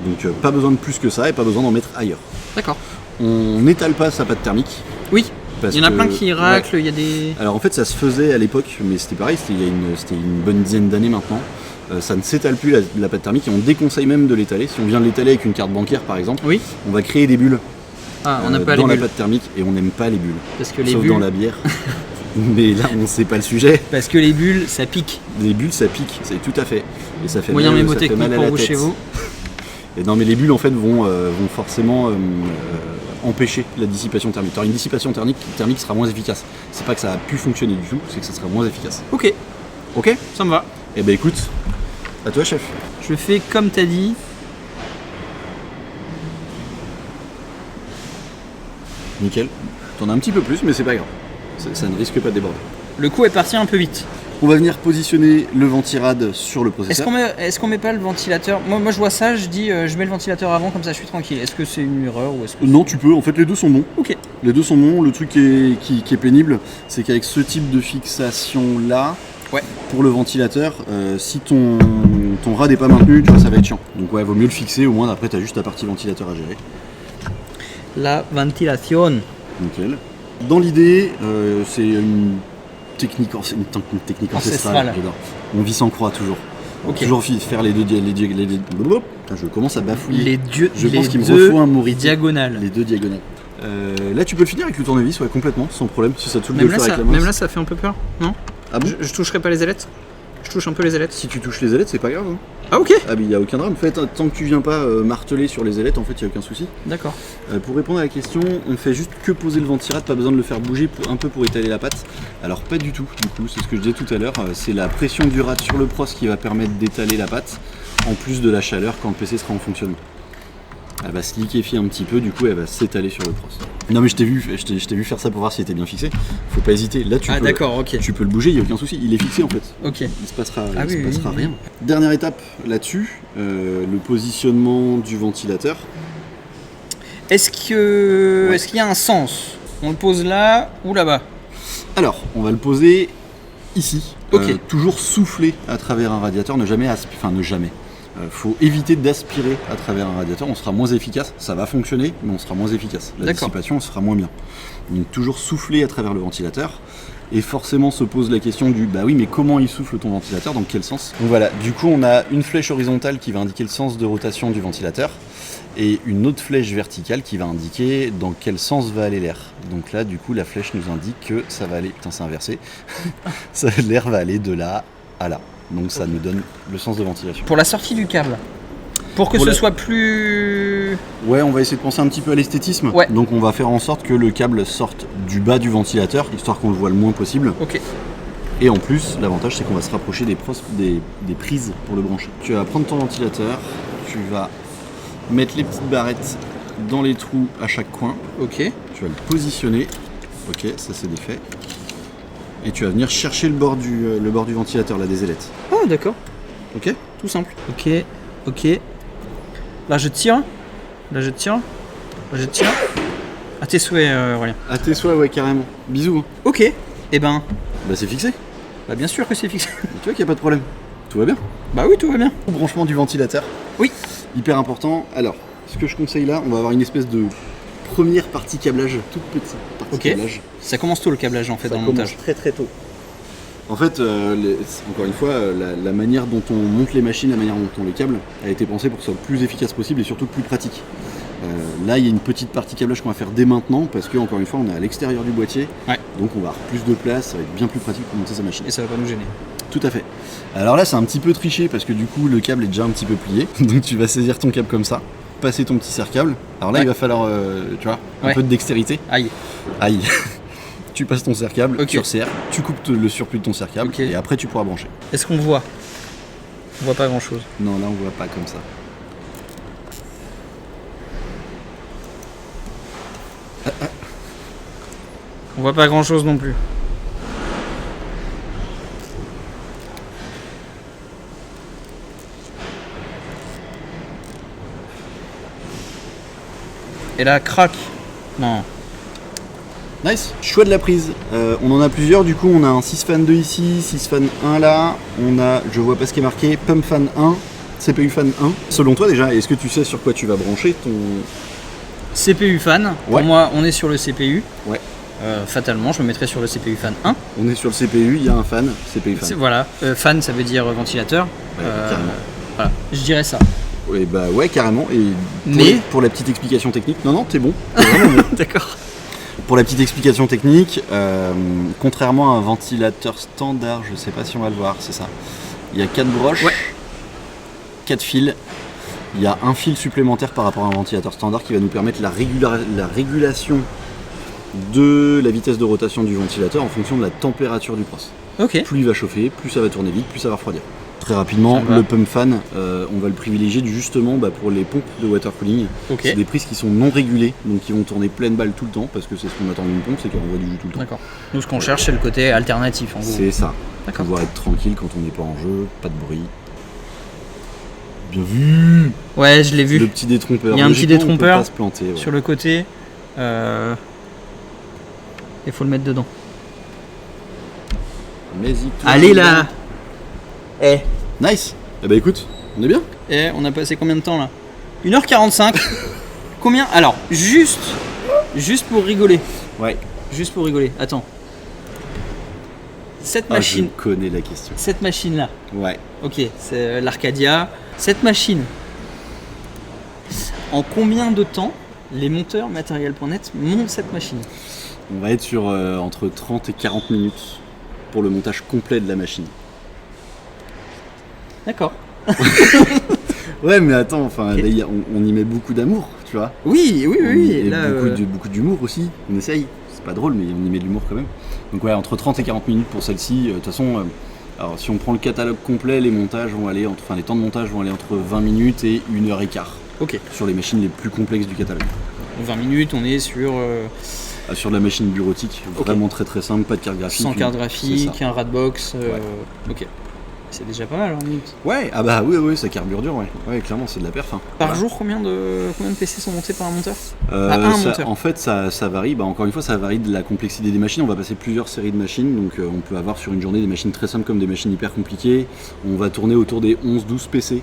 Donc pas besoin de plus que ça et pas besoin d'en mettre ailleurs. D'accord. On n'étale pas sa pâte thermique. Oui. Parce Il y en a que- plein qui raclent, il y a des. Alors en fait ça se faisait à l'époque, mais c'était pareil, c'était une bonne dizaine d'années maintenant. Ça ne s'étale plus la pâte thermique et on déconseille même de l'étaler. Si on vient de l'étaler avec une carte bancaire par exemple, Oui. on va créer des bulles Ah, on n'a pas les dans la bulles. pâte thermique et on n'aime pas les bulles. Parce que les Sauf bulles. dans la bière. Mais là on sait pas le sujet. Parce que les bulles, ça pique. Les bulles ça pique, c'est tout à fait. Et ça fait Moyen mal, ça fait mémotechnique mal à pour la vous tête. chez vous. Et non mais les bulles en fait vont forcément empêcher la dissipation thermique. Alors une dissipation thermique sera moins efficace. C'est pas que ça a pu fonctionner du tout, c'est que ça sera moins efficace. Ok, Ok? ça me va. Eh ben écoute, à toi chef. Je fais comme t'as dit. Nickel. T'en as un petit peu plus mais c'est pas grave. Ça ne risque pas de déborder. Le coup est parti un peu vite. On va venir positionner le ventirad sur le processeur. Est-ce qu'on met pas le ventilateur? Moi je vois ça, je dis je mets le ventilateur avant, comme ça je suis tranquille. Est-ce que c'est une erreur ou est-ce que... Non, tu peux, en fait les deux sont bons. Ok. Les deux sont bons. Le truc qui est pénible, c'est qu'avec ce type de fixation là, pour le ventilateur, si ton rad n'est pas maintenu, tu vois, ça va être chiant. Donc ouais, vaut mieux le fixer, au moins après tu as juste la partie ventilateur à gérer. La ventilation. Nickel. Dans l'idée, c'est une technique ancestrale. J'adore. On vit sans croix toujours. Okay. Toujours faire les deux. Je commence à bafouiller. Je pense qu'il me refaut un mot diagonales. Les deux diagonales. Là, tu peux le finir avec le tournevis, ouais, complètement, sans problème. Si ça te saoule de le faire avec la main. Même là, ça fait un peu peur, non? Ah bon? Je toucherai pas les ailettes. Je touche un peu les ailettes. Si tu touches les ailettes, c'est pas grave. Hein. Ah ok. Ah mais il n'y a aucun drame. En fait, tant que tu viens pas marteler sur les ailettes, en fait, il n'y a aucun souci. D'accord. Pour répondre à la question, on fait juste que poser le ventirad, pas besoin de le faire bouger un peu pour étaler la pâte. Alors pas du tout, du coup, c'est ce que je disais tout à l'heure. C'est la pression du rad sur le pros qui va permettre d'étaler la pâte, en plus de la chaleur quand le PC sera en fonctionnement. Elle va se liquéfier un petit peu, du coup elle va s'étaler sur le pros. Non mais je t'ai vu faire ça pour voir s'il était bien fixé. Faut pas hésiter. Là tu peux le bouger, il n'y a aucun souci. Il est fixé en fait. Ok. Il se passera rien. Dernière étape là-dessus, le positionnement du ventilateur. Est-ce qu'il y a un sens? On le pose là ou là-bas? Alors, on va le poser ici. Ok. Toujours souffler à travers un radiateur, ne jamais. Faut éviter d'aspirer à travers un radiateur, on sera moins efficace, ça va fonctionner, mais on sera moins efficace. La dissipation sera moins bien. Donc toujours souffler à travers le ventilateur, et forcément se pose la question du bah oui, mais comment il souffle ton ventilateur, dans quel sens? Donc voilà, du coup on a une flèche horizontale qui va indiquer le sens de rotation du ventilateur, et une autre flèche verticale qui va indiquer dans quel sens va aller l'air. Donc là, du coup, la flèche nous indique que ça va aller... Putain, c'est inversé. L'air va aller de là à là. Donc ça nous donne le sens de ventilation. Pour la sortie du câble, pour que ce soit plus... Ouais, on va essayer de penser un petit peu à l'esthétisme. Ouais. Donc on va faire en sorte que le câble sorte du bas du ventilateur, histoire qu'on le voit le moins possible. Ok. Et en plus, l'avantage c'est qu'on va se rapprocher des prises pour le brancher. Tu vas prendre ton ventilateur, tu vas mettre les petites barrettes dans les trous à chaque coin. Ok. Tu vas le positionner. Ok, ça c'est défait. Et tu vas venir chercher le bord du ventilateur, là, des ailettes. Oh, d'accord. Ok. Tout simple. Ok, ok. Là, je tire. À tes souhaits, Aurélien. À tes souhaits, ouais, carrément. Bisous. Ok. Eh ben... Bah, c'est fixé. Bah, bien sûr que c'est fixé. Tu vois qu'il n'y a pas de problème. Tout va bien. Bah oui, tout va bien. Branchement du ventilateur. Oui. Hyper important. Alors, ce que je conseille là, on va avoir une espèce de première partie câblage, toute petite partie câblage. Ça commence tôt le câblage en fait dans le montage. Très très tôt. En fait, encore une fois, la manière dont on monte les machines, la manière dont on les câble, a été pensée pour que ce soit le plus efficace possible et surtout plus pratique. Là, il y a une petite partie câblage qu'on va faire dès maintenant parce que, encore une fois, on est à l'extérieur du boîtier. Ouais. Donc on va avoir plus de place, ça va être bien plus pratique pour monter sa machine. Et ça va pas nous gêner. Tout à fait. Alors là, c'est un petit peu triché parce que du coup, le câble est déjà un petit peu plié. Donc tu vas saisir ton câble comme ça, passer ton petit serre-câble. Alors là, il va falloir, tu vois, un peu de dextérité. Aïe. Tu passes ton serre-câble, tu resserres, tu coupes le surplus de ton serre-câble et après tu pourras brancher. Est-ce qu'on voit? On voit pas grand-chose. Non, là on voit pas comme ça. On voit pas grand-chose non plus. Et là, crac. Non. Nice. Choix de la prise. On en a plusieurs, du coup on a un 6 fan 2 ici, 6 fan 1 là, on a, je vois pas ce qui est marqué, pump fan 1, CPU fan 1. Selon toi déjà, est-ce que tu sais sur quoi tu vas brancher ton... CPU fan, pour moi on est sur le CPU. Ouais. Fatalement, je me mettrai sur le CPU fan 1. On est sur le CPU, il y a un fan, CPU fan. Voilà, fan ça veut dire ventilateur. Voilà, je dirais ça. Oui, bah ouais, carrément. Et pour la petite explication technique, non, t'es bon. D'accord. Pour la petite explication technique, contrairement à un ventilateur standard, je sais pas si on va le voir, c'est ça. Il y a 4 broches, 4 fils. Il y a un fil supplémentaire par rapport à un ventilateur standard qui va nous permettre la régulation de la vitesse de rotation du ventilateur en fonction de la température du pros. Ok. Plus il va chauffer, plus ça va tourner vite, plus ça va refroidir. Très rapidement, Ça va. le pump fan, on va le privilégier justement pour les pompes de water cooling. Ok. C'est des prises qui sont non régulées, donc qui vont tourner pleine balle tout le temps, parce que c'est ce qu'on attend d'une pompe, c'est qu'elle envoie du jus tout le temps. D'accord. Nous, ce qu'on cherche, c'est le côté alternatif, en gros. C'est ça. D'accord. Pouvoir être tranquille quand on n'est pas en jeu, pas de bruit. Bien vu. Ouais, je l'ai vu. Le petit détrompeur. Il y a un petit Logiquement, on peut détrompeur pas se planter, ouais. sur le côté. Il faut le mettre dedans. Mais Allez là. Eh. Nice. Eh bah écoute, on est bien. Et on a passé combien de temps là 1h45. Combien? Alors, juste pour rigoler. Ouais. Juste pour rigoler. Attends. Cette Ah, machine. je connais la question. Cette machine là. Ouais. Ok, c'est l'Arcadia. Cette machine. En combien de temps les monteurs Material.net montent cette machine? On va être sur entre 30 et 40 minutes pour le montage complet de la machine. D'accord. Ouais, mais attends, enfin, Ok. là, on y met beaucoup d'amour, tu vois. Oui. Et Là, beaucoup d'humour aussi. On essaye. C'est pas drôle, mais on y met de l'humour quand même. Donc ouais, entre 30 et 40 minutes pour celle-ci. De toute façon, alors si on prend le catalogue complet, les montages vont aller les temps de montage vont aller entre 20 minutes et 1h15 ok. sur les machines les plus complexes du catalogue. 20 minutes, on est sur Sur de la machine bureautique, Ok. vraiment très très simple, pas de carte graphique. 100 cartes c'est graphiques, ça. un Ratbox. Ouais. Ok. C'est déjà pas mal en minutes. Ouais, ah bah oui, ça carbure dur, ouais. Ouais, clairement, c'est de la perf. Hein. Par Ouais. jour, combien de PC sont montés par un monteur? Un Ça- monteur. En fait, ça varie. Encore une fois, ça varie de la complexité des machines. On va passer plusieurs séries de machines. Donc, on peut avoir sur une journée des machines très simples comme des machines hyper compliquées. On va tourner autour des 11-12 PC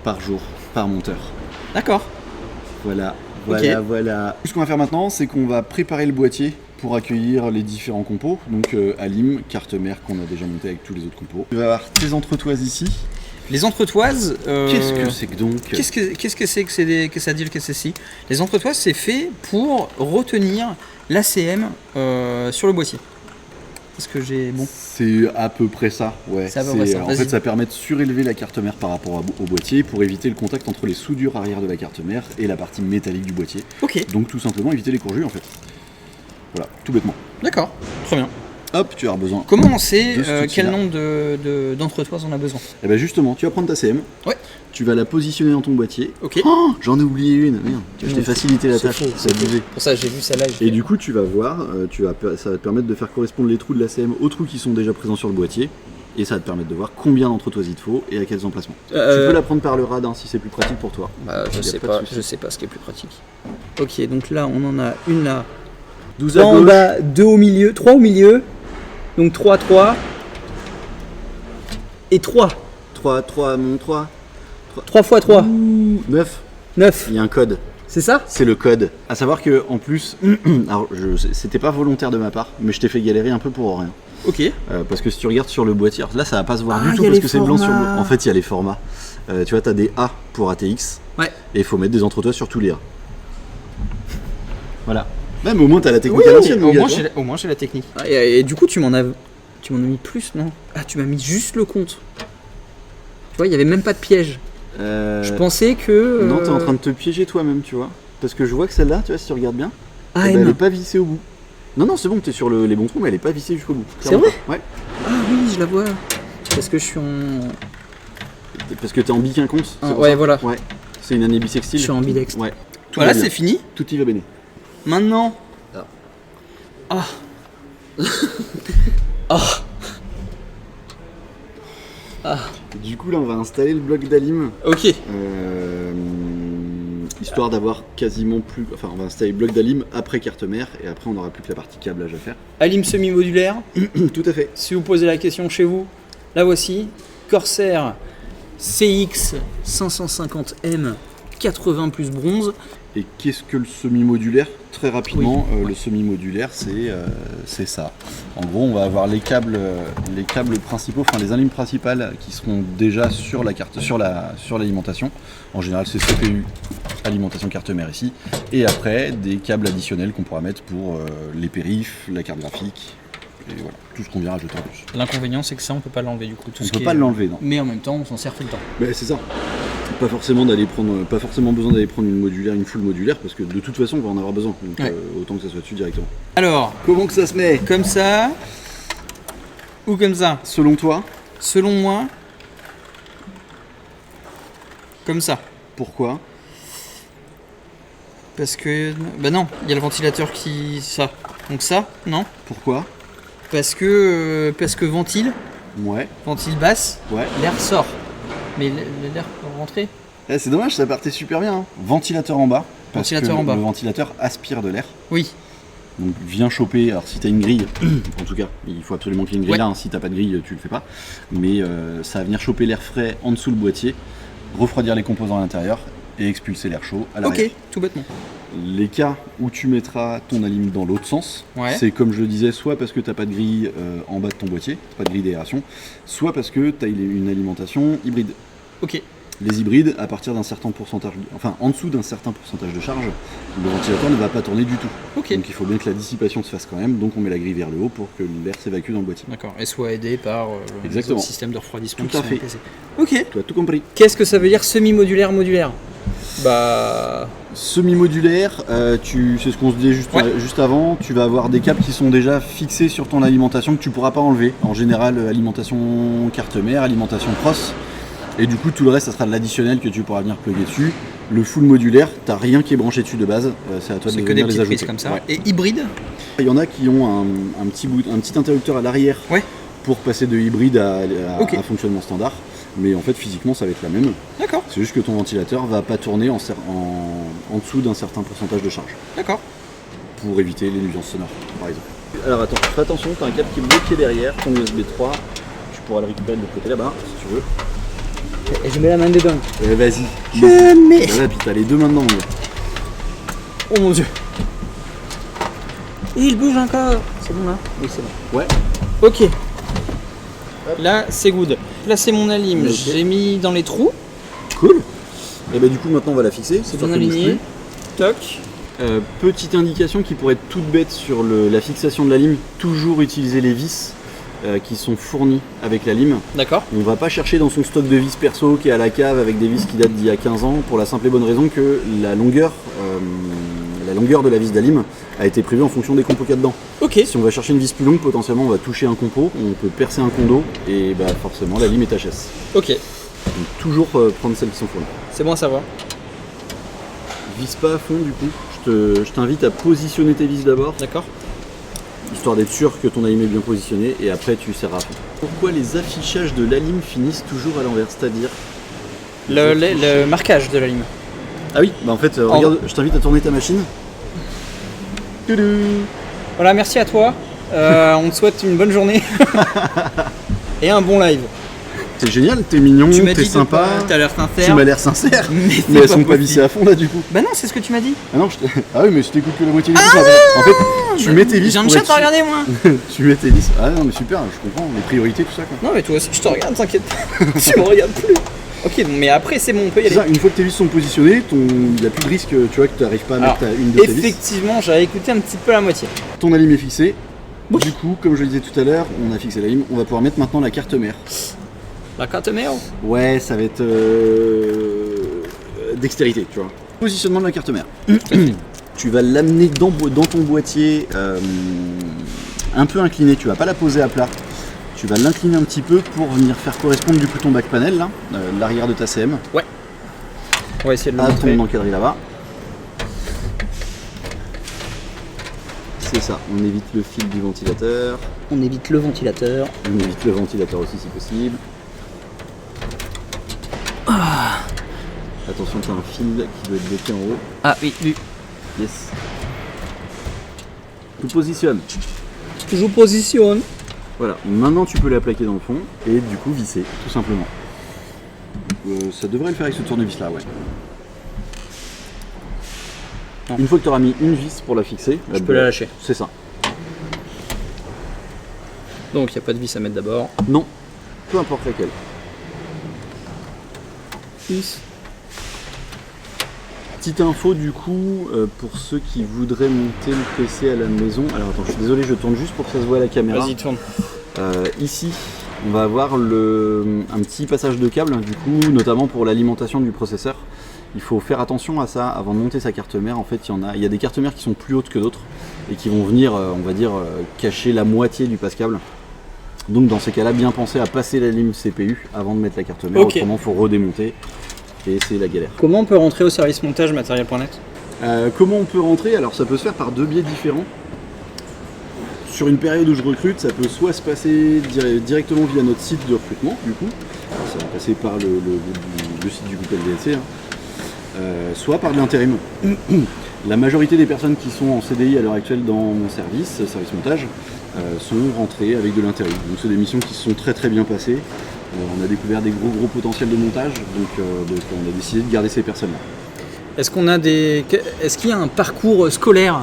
par jour, par monteur. D'accord. Voilà. Ok. Ce qu'on va faire maintenant, c'est qu'on va préparer le boîtier pour accueillir les différents compos. Donc, Alim, carte mère qu'on a déjà montée avec tous les autres compos. Tu vas avoir tes entretoises ici. Les entretoises. Qu'est-ce que c'est que donc Qu'est-ce que c'est que ça dit le KCC? Les entretoises, c'est fait pour retenir l'ACM sur le boîtier. Parce que j'ai. Bon. C'est à peu près ça, ouais. C'est à peu près ça, En vas-y. fait, ça permet de surélever la carte mère par rapport au boîtier pour éviter le contact entre les soudures arrière de la carte mère et la partie métallique du boîtier. Ok, Donc, tout simplement, éviter les courjus en fait. Voilà, tout bêtement. d'accord. Très bien. Hop, tu as besoin. Comment on sait De ce quel outil-là. nombre d'entretoises on a besoin? Et ben justement, tu vas prendre ta CM. Ouais. Tu vas la positionner dans ton boîtier. Ok. Oh, j'en ai oublié une. Merde, je t'ai facilité la C'est tâche. faux, C'est abusé. Pour ça, j'ai vu ça là. Et du coup, tu vas voir, ça va te permettre de faire correspondre les trous de la CM aux trous qui sont déjà présents sur le boîtier. Et ça va te permettre de voir combien d'entretoises il te faut et à quels emplacements. Tu peux la prendre par le rad hein, si c'est plus pratique pour toi. Bah, Y je a sais pas de pas, souci. je sais pas ce qui est plus pratique. Ok, donc là, on en a une là. 12 à En gauche. bas, 2 au milieu, 3 au milieu. Donc 3, 3. Et 3. 3, 3 fois 3. 9. 9. Il y a un code. C'est ça? C'est le code. À savoir que en plus, alors c'était pas volontaire de ma part, mais je t'ai fait galérer un peu pour rien. Ok. Parce que si tu regardes sur le boîtier, alors là ça va pas se voir Ah, du tout y a parce les que c'est blanc sur formats. blanc. En fait, il y a les formats. Tu vois, t'as des A pour ATX Ouais. et il faut mettre des entretoises sur tous les A. Voilà. Même au moins t'as la technique à l'ancienne, mon au gars, moins tu vois. au moins j'ai la technique. Et du coup, tu m'en as mis plus, non? Ah, tu m'as mis juste le compte. Tu vois, il y avait même pas de piège. Je pensais que. Non, t'es en train de te piéger toi-même, tu vois. Parce que je vois que celle-là, tu vois, si tu regardes bien, eh ben, elle AM. est pas vissée au bout. Non, c'est bon, t'es sur les bons trous, mais elle est pas vissée jusqu'au bout. C'est Clairement vrai pas. Ouais. Ah oui, je la vois. Parce que je suis en. Parce que t'es en biquinconce. c'est Ah, pour ouais, ça. voilà. Ouais. C'est une année bisextile. Je suis ambidextre. Ouais. Tout Voilà, va bien. c'est fini. Tout y va bien. Maintenant. Ah. Du coup, là, on va installer le bloc d'Alim. Ok. Histoire d'avoir quasiment plus. Enfin, on va installer le bloc d'Alim après carte mère et après, on n'aura plus que la partie câblage à faire. Alim semi-modulaire. Tout à fait. Si vous posez la question chez vous, la voici. Corsair CX 550M 80 plus bronze. Et qu'est-ce que le semi-modulaire? Très rapidement, le semi-modulaire, c'est ça. En gros, on va avoir les câbles principaux, enfin les alimes principales qui seront déjà sur la carte, sur l'alimentation. En général, c'est CPU, alimentation carte mère ici. Et après, des câbles additionnels qu'on pourra mettre pour les périphes, la carte graphique. Et voilà, tout ce qu'on vient rajouter en plus. L'inconvénient, c'est que ça, on peut pas l'enlever du coup. On ne peut pas l'enlever, non. Mais en même temps, on s'en sert tout le temps. Mais c'est ça. Pas forcément besoin d'aller prendre une full modulaire, parce que de toute façon on va en avoir besoin. Donc Ouais. autant que ça soit dessus directement. Alors, Comment que ça se met? comme ça ou comme ça? Selon toi? Selon moi, Comme ça. Pourquoi? Parce que... Bah non, il y a le ventilateur qui... Ça. Donc ça, non. Pourquoi? Parce que ventile, Ouais. ventile basse, Ouais. l'air sort. Mais l'air peut rentrer. Eh, c'est dommage, ça partait super bien. Hein. Ventilateur en bas. Parce Ventilateur que en bas. Le ventilateur aspire de l'air. Oui. Donc viens choper, alors si t'as une grille, en tout cas, il faut absolument qu'il y ait une grille Ouais. là, hein. Si t'as pas de grille, tu le fais pas. Mais ça va venir choper l'air frais en dessous le boîtier, refroidir les composants à l'intérieur et expulser l'air chaud à l'arrière. Ok, tout bêtement. Les cas où tu mettras ton alim dans l'autre sens, Ouais. c'est comme je le disais, soit parce que t'as pas de grille en bas de ton boîtier, pas de grille d'aération, soit parce que t'as une alimentation hybride. Ok. Les hybrides, à partir d'un certain pourcentage, enfin en dessous d'un certain pourcentage de charge, le ventilateur ne va pas tourner du tout. Ok. Donc il faut bien que la dissipation se fasse quand même, donc on met la grille vers le haut pour que l'air s'évacue dans le boîtier. D'accord. Et soit aidé par Exactement. le système de refroidissement Tout à qui sont fait. en PC. Ok. Tu as tout compris. Qu'est-ce que ça veut dire semi-modulaire, modulaire? Bah... Semi-modulaire, c'est ce qu'on se disait juste avant, tu vas avoir des câbles qui sont déjà fixés sur ton alimentation que tu pourras pas enlever. En général, alimentation carte mère, alimentation pros. Et du coup, tout le reste, ça sera de l'additionnel que tu pourras venir plugger dessus. Le full modulaire, t'as rien qui est branché dessus de base, c'est à toi de C'est que venir des les petites ajouter. prises comme ça. Ouais. Et hybride? Il y en a qui ont un petit interrupteur à l'arrière Ouais. pour passer de hybride à Ok. fonctionnement standard. Mais en fait, physiquement, ça va être la même. D'accord. C'est juste que ton ventilateur va pas tourner en dessous d'un certain pourcentage de charge D'accord. pour éviter les nuisances sonores, par exemple. Alors attends, fais attention, t'as un câble qui est bloqué derrière, ton USB 3. Tu pourras le récupérer de l'autre côté là-bas, si tu veux. Et je mets la main dedans. Vas-y. Je mets. Voilà, puis t'as les deux mains dedans, mon gars. Oh mon dieu. Il bouge encore. C'est bon là? Oui, c'est bon. Ouais. Ok. Là, c'est good. Placez mon alim. Ok. J'ai mis dans les trous. Cool. Et bah du coup maintenant on va la fixer. C'est histoire bien qu'elle bouge aligné. plus. Toc. Petite indication qui pourrait être toute bête sur la fixation de la lime, toujours utiliser les vis qui sont fournis avec la lime. D'accord. On va pas chercher dans son stock de vis perso qui est à la cave avec des vis qui datent d'il y a 15 ans pour la simple et bonne raison que la longueur de la vis d'alim a été prévue en fonction des compos qu'il y a dedans. Ok. Si on va chercher une vis plus longue, potentiellement on va toucher un compo, on peut percer un condo et bah forcément la lime est HS. Ok. Donc toujours prendre celles qui sont fournies. C'est bon à savoir. Vise pas à fond du coup, je t'invite à positionner tes vis d'abord, D'accord. histoire d'être sûr que ton alim est bien positionné et après tu serres à fond. Pourquoi les affichages de l'alim finissent toujours à l'envers, c'est-à-dire Le marquage de la lime. Ah oui, bah en fait, regarde, je t'invite à tourner ta machine. Toudou. Voilà, merci à toi. On te souhaite une bonne journée. Et un bon live. T'es génial, t'es mignon, Tu m'as t'es dit sympa, t'as l'air sincère. tu m'as l'air sincère, Mais, mais elles sont pas vissées à fond là du coup. Bah non, c'est ce que tu m'as dit. Ah non, ah oui, mais je t'écoute que la moitié du coup. En fait, tu mets tes vis. J'ai un pour chat être à regarder moi. Tu mets tes vis. Ah non, mais super, je comprends, les priorités, tout ça quoi. Non mais toi aussi je te regarde, t'inquiète. Tu me regardes plus. Ok, bon, mais après c'est bon, on peut y C'est aller. ça, une fois que tes vis sont positionnées, il n'y a plus de risque, tu vois, que tu n'arrives pas à mettre une de tes vis. Effectivement, j'avais écouté un petit peu la moitié. Ton alim est fixé. Oui. Du coup, comme je le disais tout à l'heure, on a fixé l'alim, on va pouvoir mettre maintenant la carte mère. La carte mère. Ouais, ça va être dextérité, tu vois. Positionnement de la carte mère. Tu vas l'amener dans ton boîtier un peu incliné, tu vas pas la poser à plat. Tu vas l'incliner un petit peu pour venir faire correspondre du coup ton back panel, là, l'arrière de ta CM, Ouais. On va essayer de le à montrer. ton encadré là-bas. C'est ça, on évite le fil du ventilateur, On évite le ventilateur. on évite le ventilateur aussi si possible. Attention, t'as un fil qui doit être bloqué en haut. Ah oui, oui. Yes. Tu positionnes. Je positionne. Voilà, maintenant tu peux la plaquer dans le fond et du coup visser, tout simplement. Ça devrait le faire avec ce tournevis là, ouais. Non. Une fois que tu auras mis une vis pour la fixer, Je peux la lâcher. C'est ça. Donc il n'y a pas de vis à mettre d'abord. Non, peu importe laquelle. Vis. Petite info du coup, pour ceux qui voudraient monter le PC à la maison. Alors attends, je suis désolé, je tourne juste pour que ça se voit à la caméra. Vas-y, tourne. Ici, on va avoir un petit passage de câble, du coup, notamment pour l'alimentation du processeur. Il faut faire attention à ça avant de monter sa carte mère. En fait, il y a des cartes mères qui sont plus hautes que d'autres et qui vont venir, on va dire, cacher la moitié du passe-câble. Donc dans ces cas-là, bien penser à passer la ligne CPU avant de mettre la carte mère, Ok. autrement il faut redémonter et c'est la galère. Comment on peut rentrer au service montage matériel.net ? Comment on peut rentrer? Alors ça peut se faire par 2 biais différents. Sur une période où je recrute, ça peut soit se passer directement via notre site de recrutement, du coup, ça va passer par le site du groupe LDLC, soit par de l'intérim. La majorité des personnes qui sont en CDI à l'heure actuelle dans mon service montage, sont rentrées avec de l'intérim. Donc c'est des missions qui se sont très très bien passées. On a découvert des gros potentiels de montage, donc on a décidé de garder ces personnes-là. Est-ce qu'il y a un parcours scolaire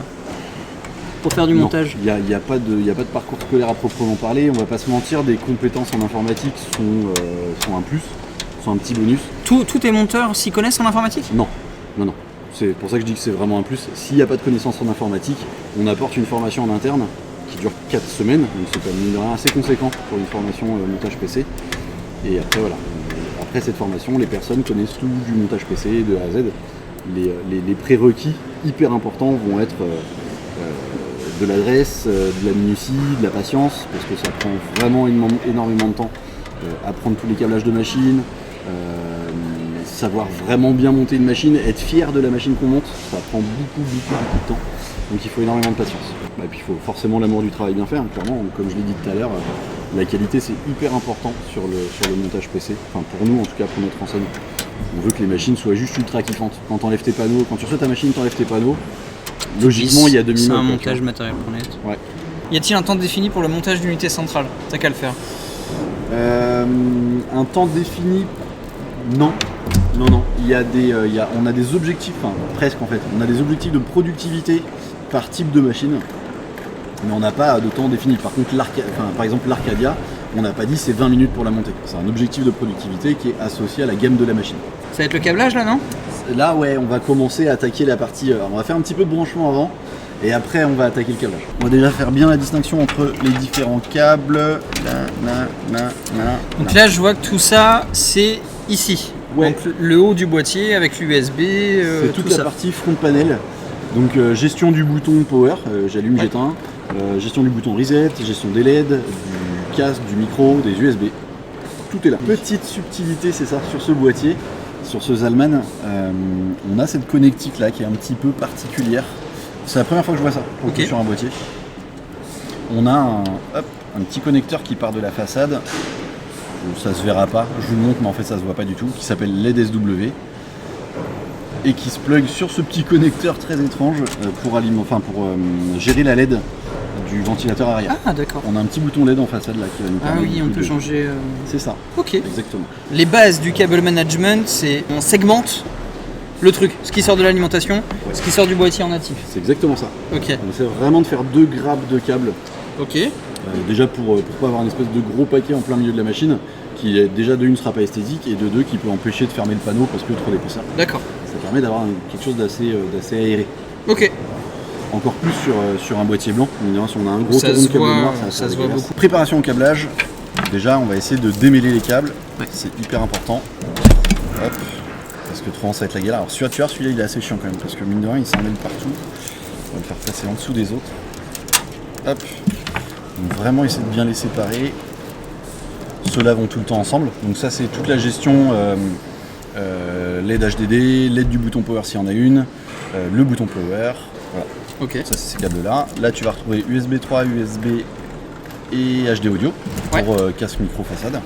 pour faire du montage ? Il n'y a pas de parcours scolaire à proprement parler. On va pas se mentir, des compétences en informatique sont un plus, sont un petit bonus. Tous tes monteurs s'y connaissent en informatique ? Non. C'est pour ça que je dis que c'est vraiment un plus. S'il n'y a pas de connaissances en informatique, on apporte une formation en interne qui dure 4 semaines, donc c'est quand même assez conséquent pour une formation montage PC. Et après voilà. Après cette formation, les personnes connaissent tout du montage PC de A à Z. Les prérequis hyper importants vont être de l'adresse, de la minutie, de la patience, parce que ça prend vraiment énormément de temps. Apprendre tous les câblages de machine, savoir vraiment bien monter une machine, être fier de la machine qu'on monte, ça prend beaucoup de temps. Donc il faut énormément de patience. Et puis il faut forcément l'amour du travail bien fait, clairement. Comme je l'ai dit tout à l'heure, la qualité c'est hyper important sur le montage PC. Enfin pour nous en tout cas, pour notre enseigne. On veut que les machines soient juste ultra kiffantes. Quand tu enlèves tes panneaux, quand tu reçois ta machine, tu enlèves tes panneaux. Logiquement, il y a demi-heure. C'est un montage matériel.net. Ouais. Y a-t-il un temps défini pour le montage d'unité centrale ? T'as qu'à le faire. Un temps défini ? Non. On a des objectifs, enfin presque en fait. On a des objectifs de productivité par type de machine, mais on n'a pas de temps défini. Par contre, par exemple l'Arcadia, on n'a pas dit c'est 20 minutes pour la monter. C'est un objectif de productivité qui est associé à la gamme de la machine. Ça va être le câblage là, non ? Là ouais, on va commencer à attaquer la partie. On va faire un petit peu de branchement avant et après on va attaquer le câblage. On va déjà faire bien la distinction entre les différents câbles. Donc là je vois que tout ça c'est ici. Ouais. Donc le haut du boîtier avec l'USB, c'est toute la partie front panel. Donc gestion du bouton power, j'allume, j'éteins. Gestion du bouton reset, gestion des LED, du casque, du micro, des USB. Tout est là. Petite subtilité, c'est ça, sur ce boîtier, sur ce Zalman, on a cette connectique là qui est un petit peu particulière. C'est la première fois que je vois ça sur un boîtier. On a un petit connecteur qui part de la façade. Ça se verra pas, je vous le montre mais en fait ça se voit pas du tout, qui s'appelle LED SW et qui se plug sur ce petit connecteur très étrange pour gérer la LED du ventilateur arrière. Ah d'accord. On a un petit bouton LED en façade là qui va nous permettre. Ah oui, on peut changer. C'est ça. Ok. Exactement. Les bases du câble management, c'est on segmente le truc, ce qui sort de l'alimentation, ce qui sort du boîtier en natif. C'est exactement ça. Ok. On essaie vraiment de faire 2 grappes de câbles. Ok. Déjà pour pas avoir une espèce de gros paquet en plein milieu de la machine qui déjà de une sera pas esthétique et de deux qui peut empêcher de fermer le panneau parce que trop d'épaisseur. D'accord. Ça permet d'avoir quelque chose d'assez aéré. Ok. Encore plus sur un boîtier blanc. Si on a un gros ça tour de câble noir, ça se voit beaucoup. Préparation au câblage. Déjà on va essayer de démêler les câbles. Ouais. C'est hyper important. Hop. Parce que trop ça va être la galère. Alors celui-là il est assez chiant quand même parce que mine de rien il s'en mêle partout. On va le faire passer en dessous des autres. Hop. Donc vraiment essayer de bien les séparer. Ceux-là vont tout le temps ensemble. Donc ça c'est toute la gestion LED HDD, LED du bouton power s'il y en a une, le bouton power. Voilà. Ok. Ça c'est ces câbles-là. Là tu vas retrouver USB 3, USB et HD audio pour casque micro façade. Donc,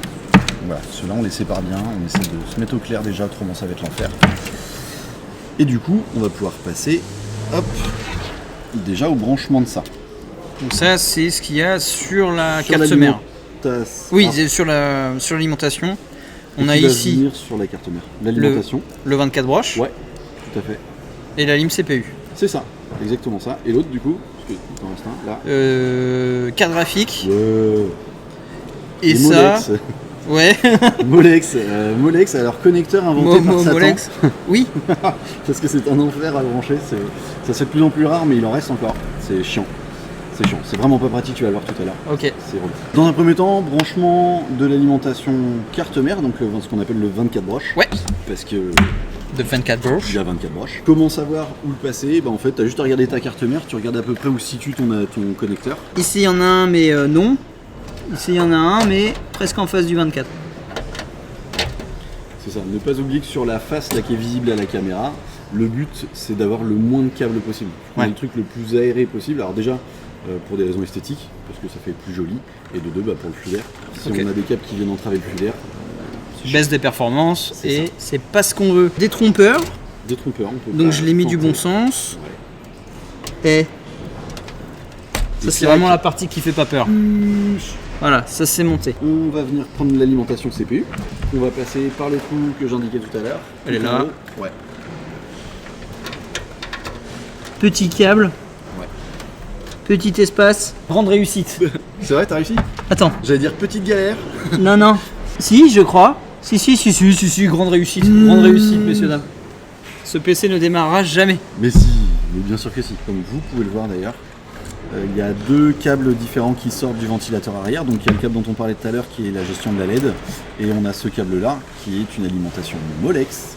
voilà, ceux-là on les sépare bien, on essaie de se mettre au clair déjà, autrement ça va être l'enfer. Et du coup on va pouvoir passer déjà au branchement de ça. Donc ça c'est ce qu'il y a sur la carte mère. Oui, sur l'alimentation. On a ici sur la carte mère. L'alimentation. Le 24 broches. Ouais, tout à fait. Et la lime CPU. C'est ça, exactement ça. Et l'autre du coup, parce que dans l'instant, là. Carte graphique. Et ça. Molex. Ouais. Molex, alors connecteur inventé par Satan. Molex. Oui. Parce que c'est un enfer à brancher. Ça se fait de plus en plus rare, mais il en reste encore. C'est chiant. C'est vraiment pas pratique, tu vas le voir tout à l'heure. Ok. C'est relou. Dans un premier temps, branchement de l'alimentation carte mère, donc ce qu'on appelle le 24 broches. Ouais. Parce que. De 24 broches. Il y a 24 broches. Comment savoir où le passer ? En fait, tu as juste à regarder ta carte mère, tu regardes à peu près où se situe ton connecteur. Ici, il y en a un, mais non. Ici, il y en a un, mais presque en face du 24. C'est ça, ne pas oublier que sur la face là qui est visible à la caméra, le but c'est d'avoir le moins de câbles possible. Le truc le plus aéré possible. Alors déjà pour des raisons esthétiques, parce que ça fait plus joli, et de deux pour le flux d'air. Si on a des câbles qui viennent entraver le flux d'air, baisse des performances et c'est pas ce qu'on veut. Des trompeurs. Des trompeurs, on peut. Donc je l'ai mis du bon sens. Et ça c'est vraiment la partie qui fait pas peur. Voilà, ça c'est monté. On va venir prendre l'alimentation CPU. On va passer par le trou que j'indiquais tout à l'heure. Elle est là. Ouais. Petit câble. Ouais. Petit espace. Grande réussite. C'est vrai, t'as réussi? Attends. J'allais dire petite galère. Non. Si, je crois. Si, grande réussite. Grande réussite, messieurs, dames. Ce PC ne démarrera jamais. Mais si, mais bien sûr que si. Comme vous pouvez le voir d'ailleurs. Il y a deux câbles différents qui sortent du ventilateur arrière. Donc il y a le câble dont on parlait tout à l'heure qui est la gestion de la LED. Et on a ce câble là qui est une alimentation Molex.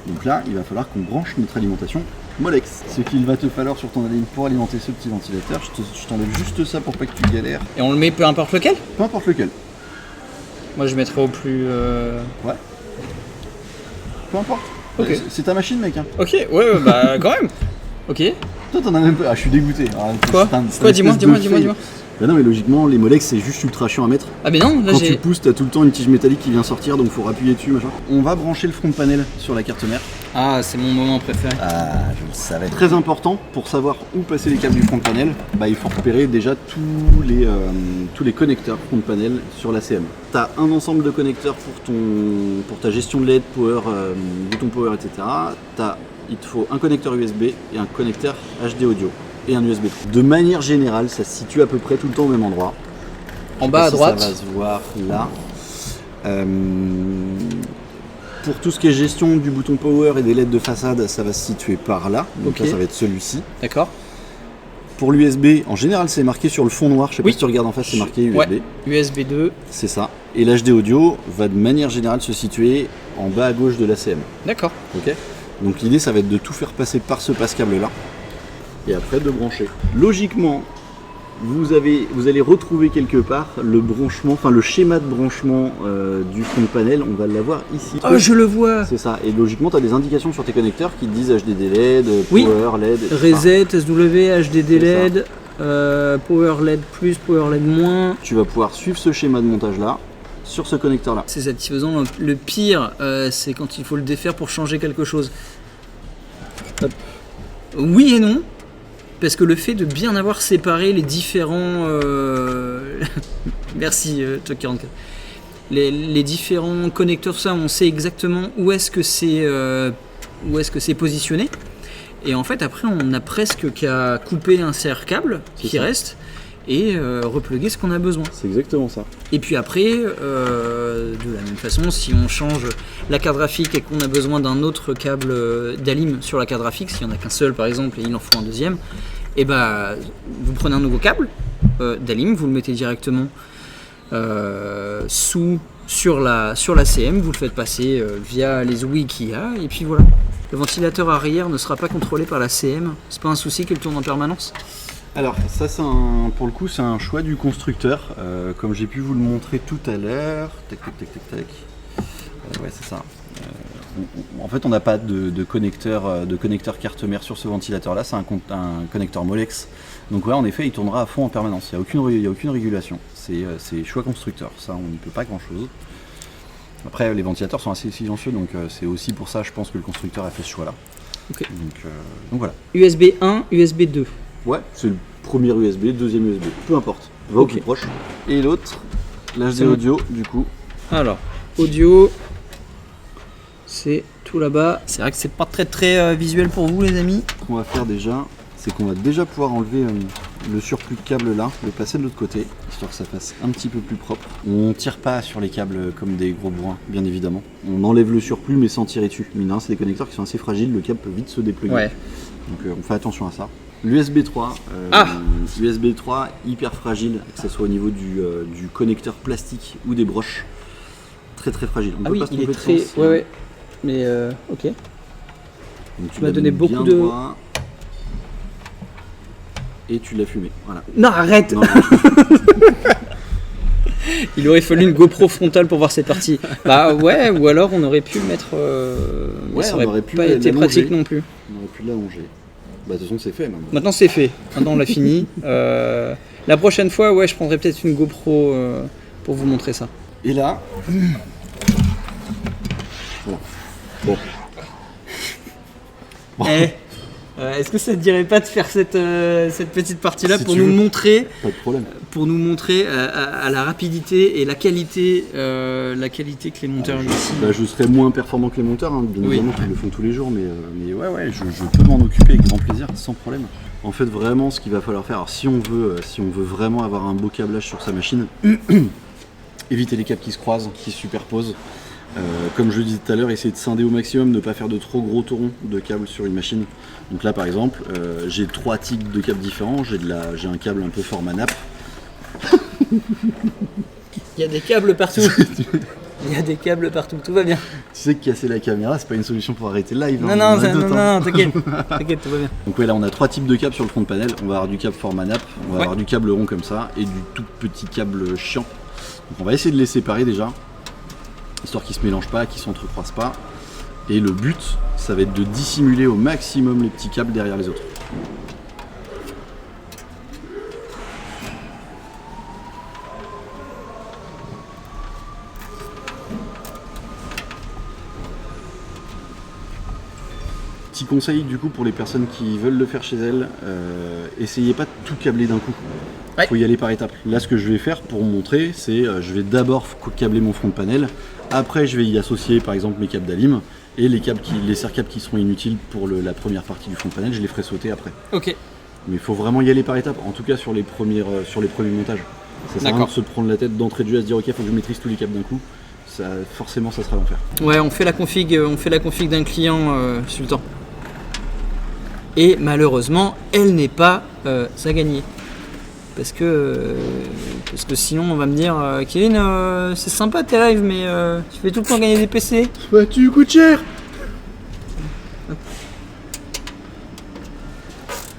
Donc là, il va falloir qu'on branche notre alimentation Molex. Ce qu'il va te falloir sur ton ligne pour alimenter ce petit ventilateur, je t'enlève juste ça pour pas que tu galères. Et on le met peu importe lequel? Peu importe lequel. Moi je mettrai au plus... Ouais. Peu importe. Ok. C'est ta machine mec. Hein. Ok, ouais, bah quand même. Ok. Toi t'en as même pas. Ah je suis dégoûté. Quoi? Dis-moi. Bah non mais logiquement les Molex c'est juste ultra chiant à mettre. Ah mais non, là quand tu pousses t'as tout le temps une tige métallique qui vient sortir donc faut appuyer dessus machin. On va brancher le front panel sur la carte mère. Ah c'est mon moment préféré. Ah je le savais. Très important pour savoir où passer les câbles du front panel, bah il faut repérer déjà tous les connecteurs front panel sur la CM. T'as un ensemble de connecteurs pour ta gestion de LED, power, bouton power etc. Il te faut un connecteur USB et un connecteur HD audio. Et un USB 3. De manière générale, ça se situe à peu près tout le temps au même endroit. En bas à droite. Ça va se voir là. Pour tout ce qui est gestion du bouton power et des LED de façade, ça va se situer par là. Donc là, ça va être celui-ci. D'accord. Pour l'USB, en général, c'est marqué sur le fond noir. Je sais pas si tu regardes en face, c'est marqué USB. Ouais. USB 2. C'est ça. Et l'HD audio va de manière générale se situer en bas à gauche de la CM. D'accord. Ok. Donc l'idée, ça va être de tout faire passer par ce passe-câble là. Et après de brancher. Logiquement, vous allez retrouver quelque part le branchement, enfin le schéma de branchement du front panel, on va l'avoir ici. Oh, je le vois. C'est ça. Et logiquement, tu as des indications sur tes connecteurs qui te disent HDD LED, Power LED, etc. Reset, SW, HDD LED, Power LED plus, Power LED moins. Tu vas pouvoir suivre ce schéma de montage là sur ce connecteur là. C'est satisfaisant. Le pire, c'est quand il faut le défaire pour changer quelque chose. Hop. Oui et non. Parce que le fait de bien avoir séparé les différents... Merci, Chuck 44. Les différents connecteurs, tout ça, on sait exactement où est-ce que c'est positionné. Et en fait, après, on n'a presque qu'à couper un serre câble qui reste et repluguer ce qu'on a besoin. C'est exactement ça. Et puis après, de la même façon, si on change la carte graphique et qu'on a besoin d'un autre câble d'Alim sur la carte graphique, s'il n'y en a qu'un seul par exemple et il en faut un deuxième, et bah vous prenez un nouveau câble d'Alim, vous le mettez directement sur la CM, vous le faites passer via les ouïes qu'il y a, et puis voilà. Le ventilateur arrière ne sera pas contrôlé par la CM, c'est pas un souci qu'elle tourne en permanence? Alors ça pour le coup c'est un choix du constructeur, comme j'ai pu vous le montrer tout à l'heure. Tac. Ouais c'est ça. En fait on n'a pas de connecteur carte mère sur ce ventilateur là, c'est un connecteur Molex. Donc ouais en effet il tournera à fond en permanence, il n'y a aucune régulation. C'est choix constructeur, ça on n'y peut pas grand chose. Après les ventilateurs sont assez silencieux donc c'est aussi pour ça je pense que le constructeur a fait ce choix là. Okay. Donc voilà. USB 1, USB 2. Ouais, c'est le premier USB, deuxième USB, peu importe, va au plus proche. Et l'autre, l'HD audio du coup. Alors, audio, c'est tout là-bas. C'est vrai que c'est pas très visuel pour vous les amis. Ce qu'on va faire déjà, c'est qu'on va déjà pouvoir enlever le surplus de câble là, le passer de l'autre côté, histoire que ça fasse un petit peu plus propre. On tire pas sur les câbles comme des gros bourrins, bien évidemment. On enlève le surplus mais sans tirer dessus. Mine de rien, c'est des connecteurs qui sont assez fragiles, le câble peut vite se dépluguer. Ouais. Donc on fait attention à ça. L'USB 3, USB 3 hyper fragile, que ce soit au niveau du connecteur plastique ou des broches. Très fragile. On peut pas se tromper de sens. Ouais. Mais ok. Donc, tu m'as donné beaucoup de... droit, et tu l'as fumé. Voilà. Non, arrête. Non, Il aurait fallu une GoPro frontale pour voir cette partie. Bah ouais, ou alors on aurait pu le mettre. Mais ça aurait pas été pratique non plus. On aurait pu l'allonger. Bah de toute façon c'est fait maintenant. Maintenant c'est fait. Maintenant on l'a fini. La prochaine fois, ouais, je prendrai peut-être une GoPro pour vous montrer ça. Et là. Voilà. Bon. Est-ce que ça te dirait pas de faire cette petite partie-là Si pour tu nous veux. montrer, Pas de problème. pour nous montrer à la rapidité et la qualité que les monteurs ici. Bah, je serai moins performant que les monteurs, hein, bien Oui. évidemment qu'ils le font tous les jours, mais ouais, je peux m'en occuper avec grand plaisir, sans problème. En fait, vraiment, ce qu'il va falloir faire, alors si on veut vraiment avoir un beau câblage sur sa machine, éviter les câbles qui se croisent, qui se superposent. Comme je le disais tout à l'heure, essayer de scinder au maximum, ne pas faire de trop gros tourons de câbles sur une machine. Donc là, par exemple, j'ai 3 types de câbles différents. J'ai un câble un peu format nappe. Il y a des câbles partout. Il y a des câbles partout, tout va bien. Tu sais que casser la caméra, c'est pas une solution pour arrêter le live. Non, t'inquiète, tout va bien. Donc ouais, là on a 3 types de câbles sur le front de panel. On va avoir du câble format nappe, on va avoir du câble rond comme ça et du tout petit câble chiant. Donc on va essayer de les séparer déjà, histoire qu'ils se mélangent pas, qu'ils s'entrecroisent pas. Et le but, ça va être de dissimuler au maximum les petits câbles derrière les autres. Petit conseil du coup pour les personnes qui veulent le faire chez elles, essayez pas de tout câbler d'un coup. Ouais. Faut y aller par étapes. Là ce que je vais faire pour montrer, c'est je vais d'abord câbler mon front de panel, après je vais y associer par exemple mes câbles d'alim et les serre-câbles qui seront inutiles pour la première partie du front de panel, je les ferai sauter après. Ok. Mais il faut vraiment y aller par étapes, en tout cas sur les premiers montages. Ça sert à rien de se prendre la tête d'entrée de jeu à se dire ok faut que je maîtrise tous les câbles d'un coup. Forcément ça sera l'enfer. Ouais, on fait la config d'un client Sultan. Et malheureusement, elle n'est pas à gagner. Parce que sinon on va me dire Kevin, c'est sympa tes lives, mais tu fais tout le temps gagner des PC. Ouais, tu coûtes cher.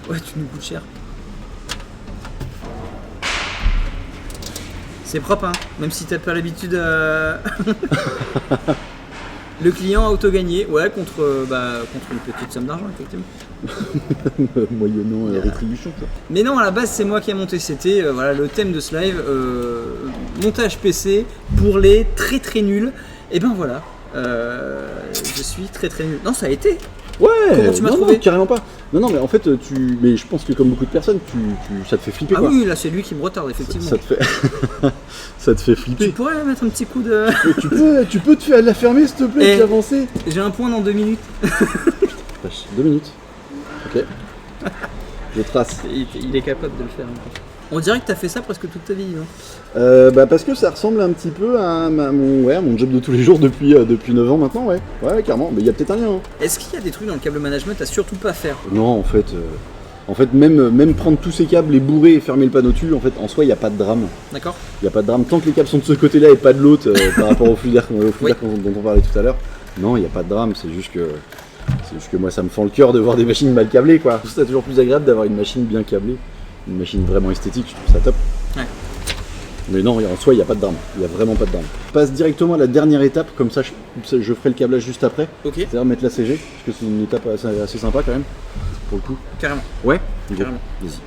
Ouais, tu nous coûtes cher. C'est propre, hein, même si t'as pas l'habitude à... Le client a auto-gagné, ouais, contre une petite somme d'argent, effectivement. Moyennant rétribution, ça. Mais non, à la base, c'est moi qui ai monté. C'était voilà, le thème de ce live, montage PC pour les très très nuls. Et ben voilà, je suis très très nul. Non, ça a été. Ouais, comment tu m'as trouvé? Non, carrément pas. Non, mais en fait, mais je pense que comme beaucoup de personnes, ça te fait flipper. Ah quoi. oui, là, c'est lui qui me retarde, effectivement. Ça te fait flipper. Tu pourrais mettre un petit coup de... tu peux la fermer, s'il te plaît, et avancer. J'ai un point dans 2 minutes. 2 minutes. Ok. Je trace. Il est capable de le faire. On dirait que tu as fait ça presque toute ta vie. Parce que ça ressemble un petit peu à mon job de tous les jours depuis 9 ans maintenant, ouais. Ouais, carrément, mais il y a peut-être un lien. Hein. Est-ce qu'il y a des trucs dans le câble management à surtout pas faire? Non, en fait, même prendre tous ces câbles, les bourrer et fermer le panneau dessus, en fait, en soi, il n'y a pas de drame. D'accord. Il n'y a pas de drame. Tant que les câbles sont de ce côté-là et pas de l'autre, par rapport au flux d'air dont on parlait tout à l'heure, non, il n'y a pas de drame, c'est juste que moi, ça me fend le cœur de voir des machines mal câblées, quoi. C'est toujours plus agréable d'avoir une machine bien câblée, une machine vraiment esthétique, je trouve ça top. Ouais. Mais non, en soi, il n'y a pas de drame. Il n'y a vraiment pas de drame. Je passe directement à la dernière étape, comme ça, je ferai le câblage juste après. Ok. C'est-à-dire mettre la CG, parce que c'est une étape assez sympa quand même, pour le coup. Carrément. Ouais. Carrément. Vas-y.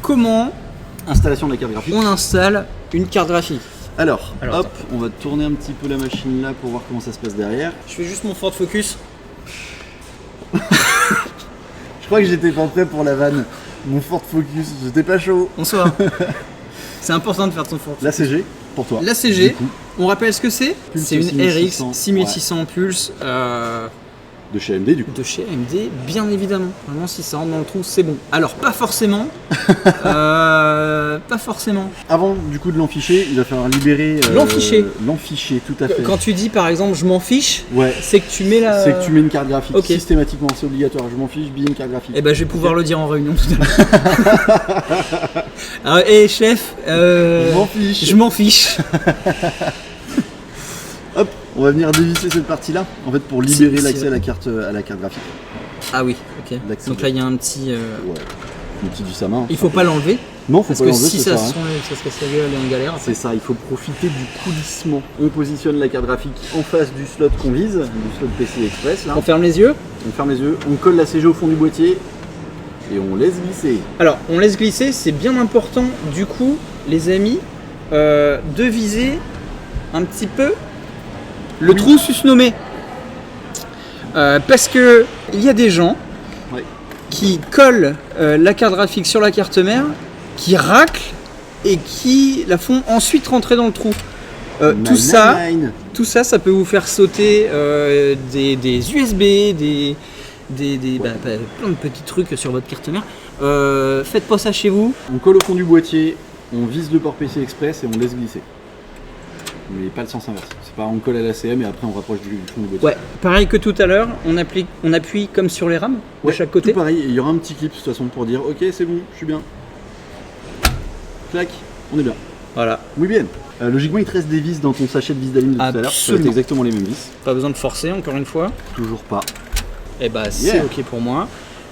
Comment Installation de la carte graphique. on installe une carte graphique? Alors hop, attends. on va tourner un petit peu la machine là pour voir comment ça se passe derrière. Je fais juste mon Ford Focus. Je crois que j'étais pas prêt pour la vanne. Mon Ford Focus, j'étais pas chaud. Bonsoir. C'est important de faire ton Ford Focus. La CG, pour toi. La CG, Du coup, on rappelle ce que c'est? Pulse C'est une 6600, RX 6600 Pulse de chez AMD du coup. de chez AMD, bien évidemment. Vraiment, si ça rentre dans le trou, c'est bon. Alors, pas forcément. Pas forcément. Avant du coup de l'enficher, il va falloir libérer L'enficher. L'enficher, tout à fait. Quand tu dis par exemple je m'en fiche, Ouais. c'est que tu mets la. C'est que tu mets une carte graphique Ok. systématiquement, c'est obligatoire. Je m'en fiche, bim, carte graphique. Eh ben je vais pouvoir le dire en réunion tout à l'heure. Alors, chef, Je m'en fiche. je m'en fiche. Hop, on va venir dévisser cette partie-là, en fait, pour libérer C'est- l'accès à la carte graphique. Ah oui, ok. L'accès Donc là il y a un petit. Ouais. Une petite vis à main. Il faut pas l'enlever. Non, faut Parce pas que l'enlever, si ça se casse la gueule et on galère. C'est ça, il faut profiter du coulissement. On positionne la carte graphique en face du slot qu'on vise, du slot PCI Express. Là. On ferme les yeux. On ferme les yeux, on colle la CG au fond du boîtier et on laisse glisser. Alors, on laisse glisser, c'est bien important, du coup, les amis, de viser un petit peu le trou susnommé. Parce que il y a des gens qui collent la carte graphique sur la carte mère, qui raclent et qui la font ensuite rentrer dans le trou. Tout ça, ça peut vous faire sauter des USB, plein de petits trucs sur votre carte mère. Faites pas ça chez vous. On colle au fond du boîtier, on vise le port PC Express et on laisse glisser. Mais pas le sens inverse. C'est pas on colle à l'ACM et après on rapproche du fond du boîtier. Ouais, pareil que tout à l'heure, on appuie comme sur les rames de chaque côté. Tout pareil, il y aura un petit clip de toute façon pour dire ok c'est bon, je suis bien. Clac, on est bien. Voilà. Oui bien. Logiquement il te reste des vis dans ton sachet de vis d'alim de tout à l'heure. Ça va être exactement les mêmes vis. Pas besoin de forcer encore une fois. Toujours pas. Et bah c'est ok pour moi.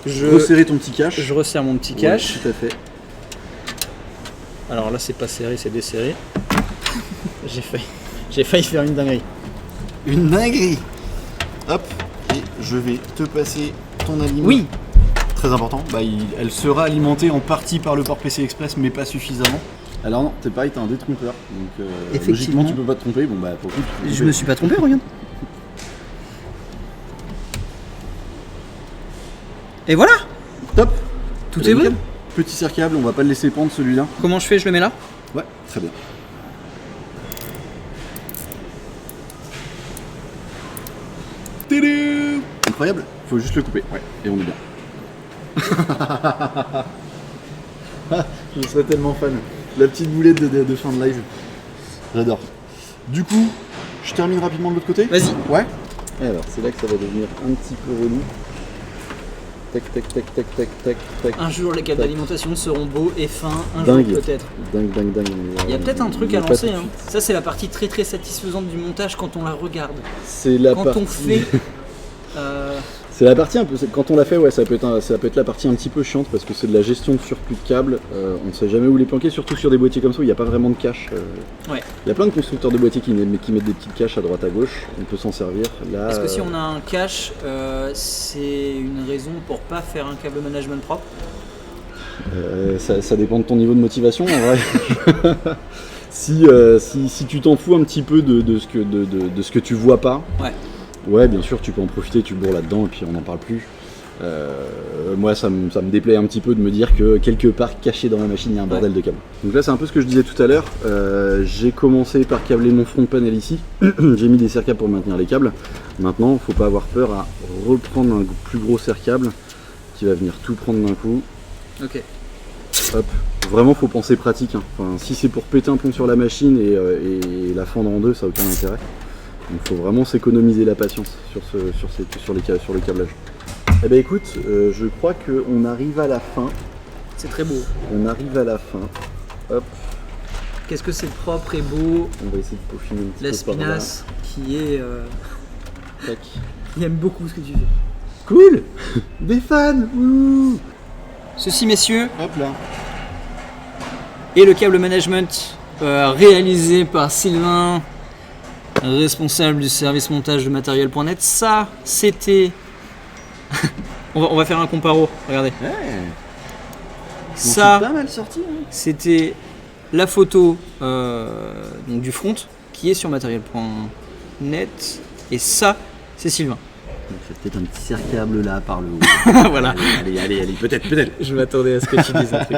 Resserrer ton petit cache. Je resserre mon petit cache. Ouais, tout à fait. Alors là c'est pas serré, c'est desserré. J'ai failli faire une dinguerie. Une dinguerie. Hop, et je vais te passer ton alim. Oui. Très important. Elle sera alimentée en partie par le port PC Express, mais pas suffisamment. Alors non, t'es pareil, t'as un détrompeur. Donc logiquement tu peux pas te tromper. Bon bah pour le coup, je me suis pas trompé, regarde. Et voilà. Top. Tout est bon. Petit cercable, on va pas le laisser pendre celui-là. Comment je fais? Je le mets là? Ouais, très bien. Tédé incroyable, faut juste le couper. Ouais, et on est bien. Je serais tellement fan. La petite boulette de fin de live. J'adore. Du coup, je termine rapidement de l'autre côté. Vas-y. Ouais. Et alors, c'est là que ça va devenir un petit peu relou. Tac, tac, tac, tac, tac, tac, tac. Un jour, les câbles d'alimentation seront beaux et fins. Un dingue. jour, peut-être. Dingue. Il y a peut-être un truc à lancer. Hein. Ça, c'est la partie très très satisfaisante du montage quand on la regarde. C'est la quand on fait. C'est la partie un peu. Quand on l'a fait, ouais, ça peut être la partie un petit peu chiante parce que c'est de la gestion de surplus de câbles. On ne sait jamais où les planquer, surtout sur des boîtiers comme ça où il n'y a pas vraiment de cache. Ouais. Il y a plein de constructeurs de boîtiers qui mettent des petites caches à droite à gauche. On peut s'en servir. Là, est-ce que si on a un cache, c'est une raison pour pas faire un câble management propre? Ça dépend de ton niveau de motivation en vrai. Si tu t'en fous un petit peu de ce que tu vois pas. Ouais, bien sûr, tu peux en profiter, tu bourres là-dedans et puis on n'en parle plus. Moi, ça me déplaît un petit peu de me dire que quelque part, caché dans ma machine, il y a un bordel de câbles. Donc là, c'est un peu ce que je disais tout à l'heure. J'ai commencé par câbler mon front panel ici. J'ai mis des serre-câbles pour maintenir les câbles. Maintenant, il ne faut pas avoir peur à reprendre un plus gros serre-câble qui va venir tout prendre d'un coup. Ok. Hop. Vraiment, faut penser pratique. Hein. Enfin, si c'est pour péter un plomb sur la machine et la fendre en deux, ça n'a aucun intérêt. Donc il faut vraiment s'économiser la patience sur le câblage. Eh bien écoute, je crois qu'on arrive à la fin. C'est très beau. On arrive à la fin. Hop. Qu'est-ce que c'est propre et beau. On va essayer de peaufiner un petit peu. La spinasse qui est... Tac. Il aime beaucoup ce que tu fais. Cool. Des fans. Ouh. Ceci, messieurs, hop là, est le câble management réalisé par Sylvain, responsable du service montage de matériel.net. Ça, c'était... on va faire un comparo, regardez. Ouais. Ça, pas mal sorti, hein. C'était la photo donc du front qui est sur matériel.net. Et ça, c'est Sylvain. C'est peut-être un petit cercable là par le haut. Voilà. Allez, peut-être. Je m'attendais à ce que tu dises un truc.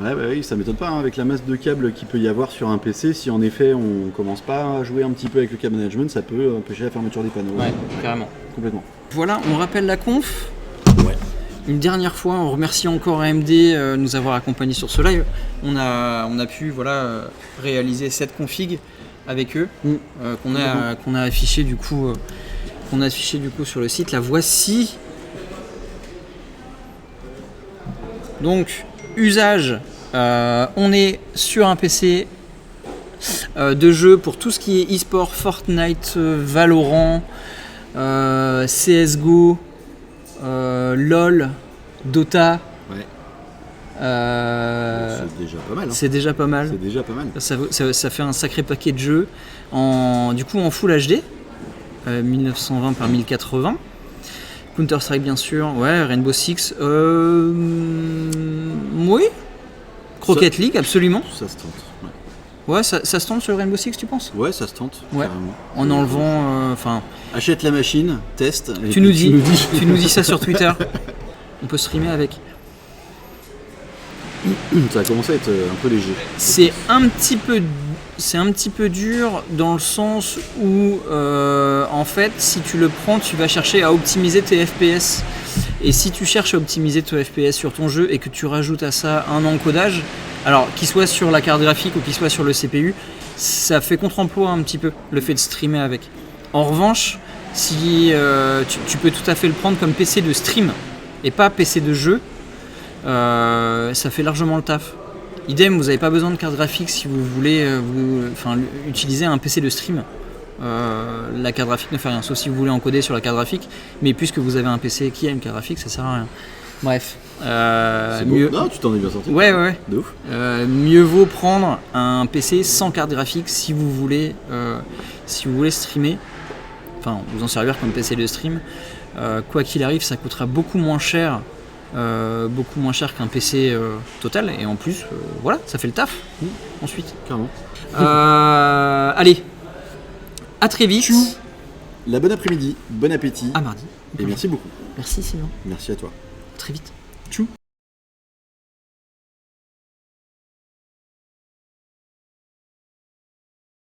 Ouais, bah oui, ça m'étonne pas, hein, avec la masse de câbles qu'il peut y avoir sur un PC, si en effet on commence pas à jouer un petit peu avec le câble management, ça peut empêcher la fermeture des panneaux. Ouais, carrément. Complètement. Voilà, on rappelle la conf. Ouais. Une dernière fois, on remercie encore AMD de nous avoir accompagnés sur ce live. On a pu réaliser cette config avec eux, qu'on a affiché du coup. Sur le site. La voici. Donc, usage. On est sur un PC de jeu pour tout ce qui est e-sport, Fortnite, Valorant, CSGO, LOL, Dota. Ouais. C'est déjà pas mal. Hein. C'est déjà pas mal. C'est déjà pas mal. Ça fait un sacré paquet de jeux. Du coup, en Full HD, 1920 par 1080. Counter-Strike, bien sûr. Ouais, Rainbow Six. Oui. Rocket League, absolument. Ça se tente. Ouais, ça se tente sur Rainbow Six, tu penses? Ouais, ça se tente. Ouais. Carrément. En enlevant. Achète la machine, teste. Et tu nous dis ça sur Twitter. On peut streamer avec. Ça a commencé à être un peu léger. C'est un petit peu dur dans le sens où en fait si tu le prends tu vas chercher à optimiser tes FPS et si tu cherches à optimiser tes FPS sur ton jeu et que tu rajoutes à ça un encodage, alors qu'il soit sur la carte graphique ou qu'il soit sur le CPU, ça fait contre-emploi un petit peu le fait de streamer avec. En revanche, si tu peux tout à fait le prendre comme PC de stream et pas PC de jeu, ça fait largement le taf. Idem, vous n'avez pas besoin de carte graphique si vous voulez utiliser un PC de stream. La carte graphique ne fait rien, sauf si vous voulez encoder sur la carte graphique. Mais puisque vous avez un PC qui a une carte graphique, ça sert à rien. Bref. Mieux... Non, tu t'en es bien sorti. Ouais. De ouf. Mieux vaut prendre un PC sans carte graphique si vous voulez streamer. Enfin, vous en servir comme PC de stream. Quoi qu'il arrive, ça coûtera beaucoup moins cher qu'un PC total et en plus voilà, ça fait le taf ensuite. Clairement. Allez, à très vite. Tchou. La bonne après-midi, bon appétit. À mardi. Et merci beaucoup. Merci Sylvain. Merci à toi. À très vite. Tchou.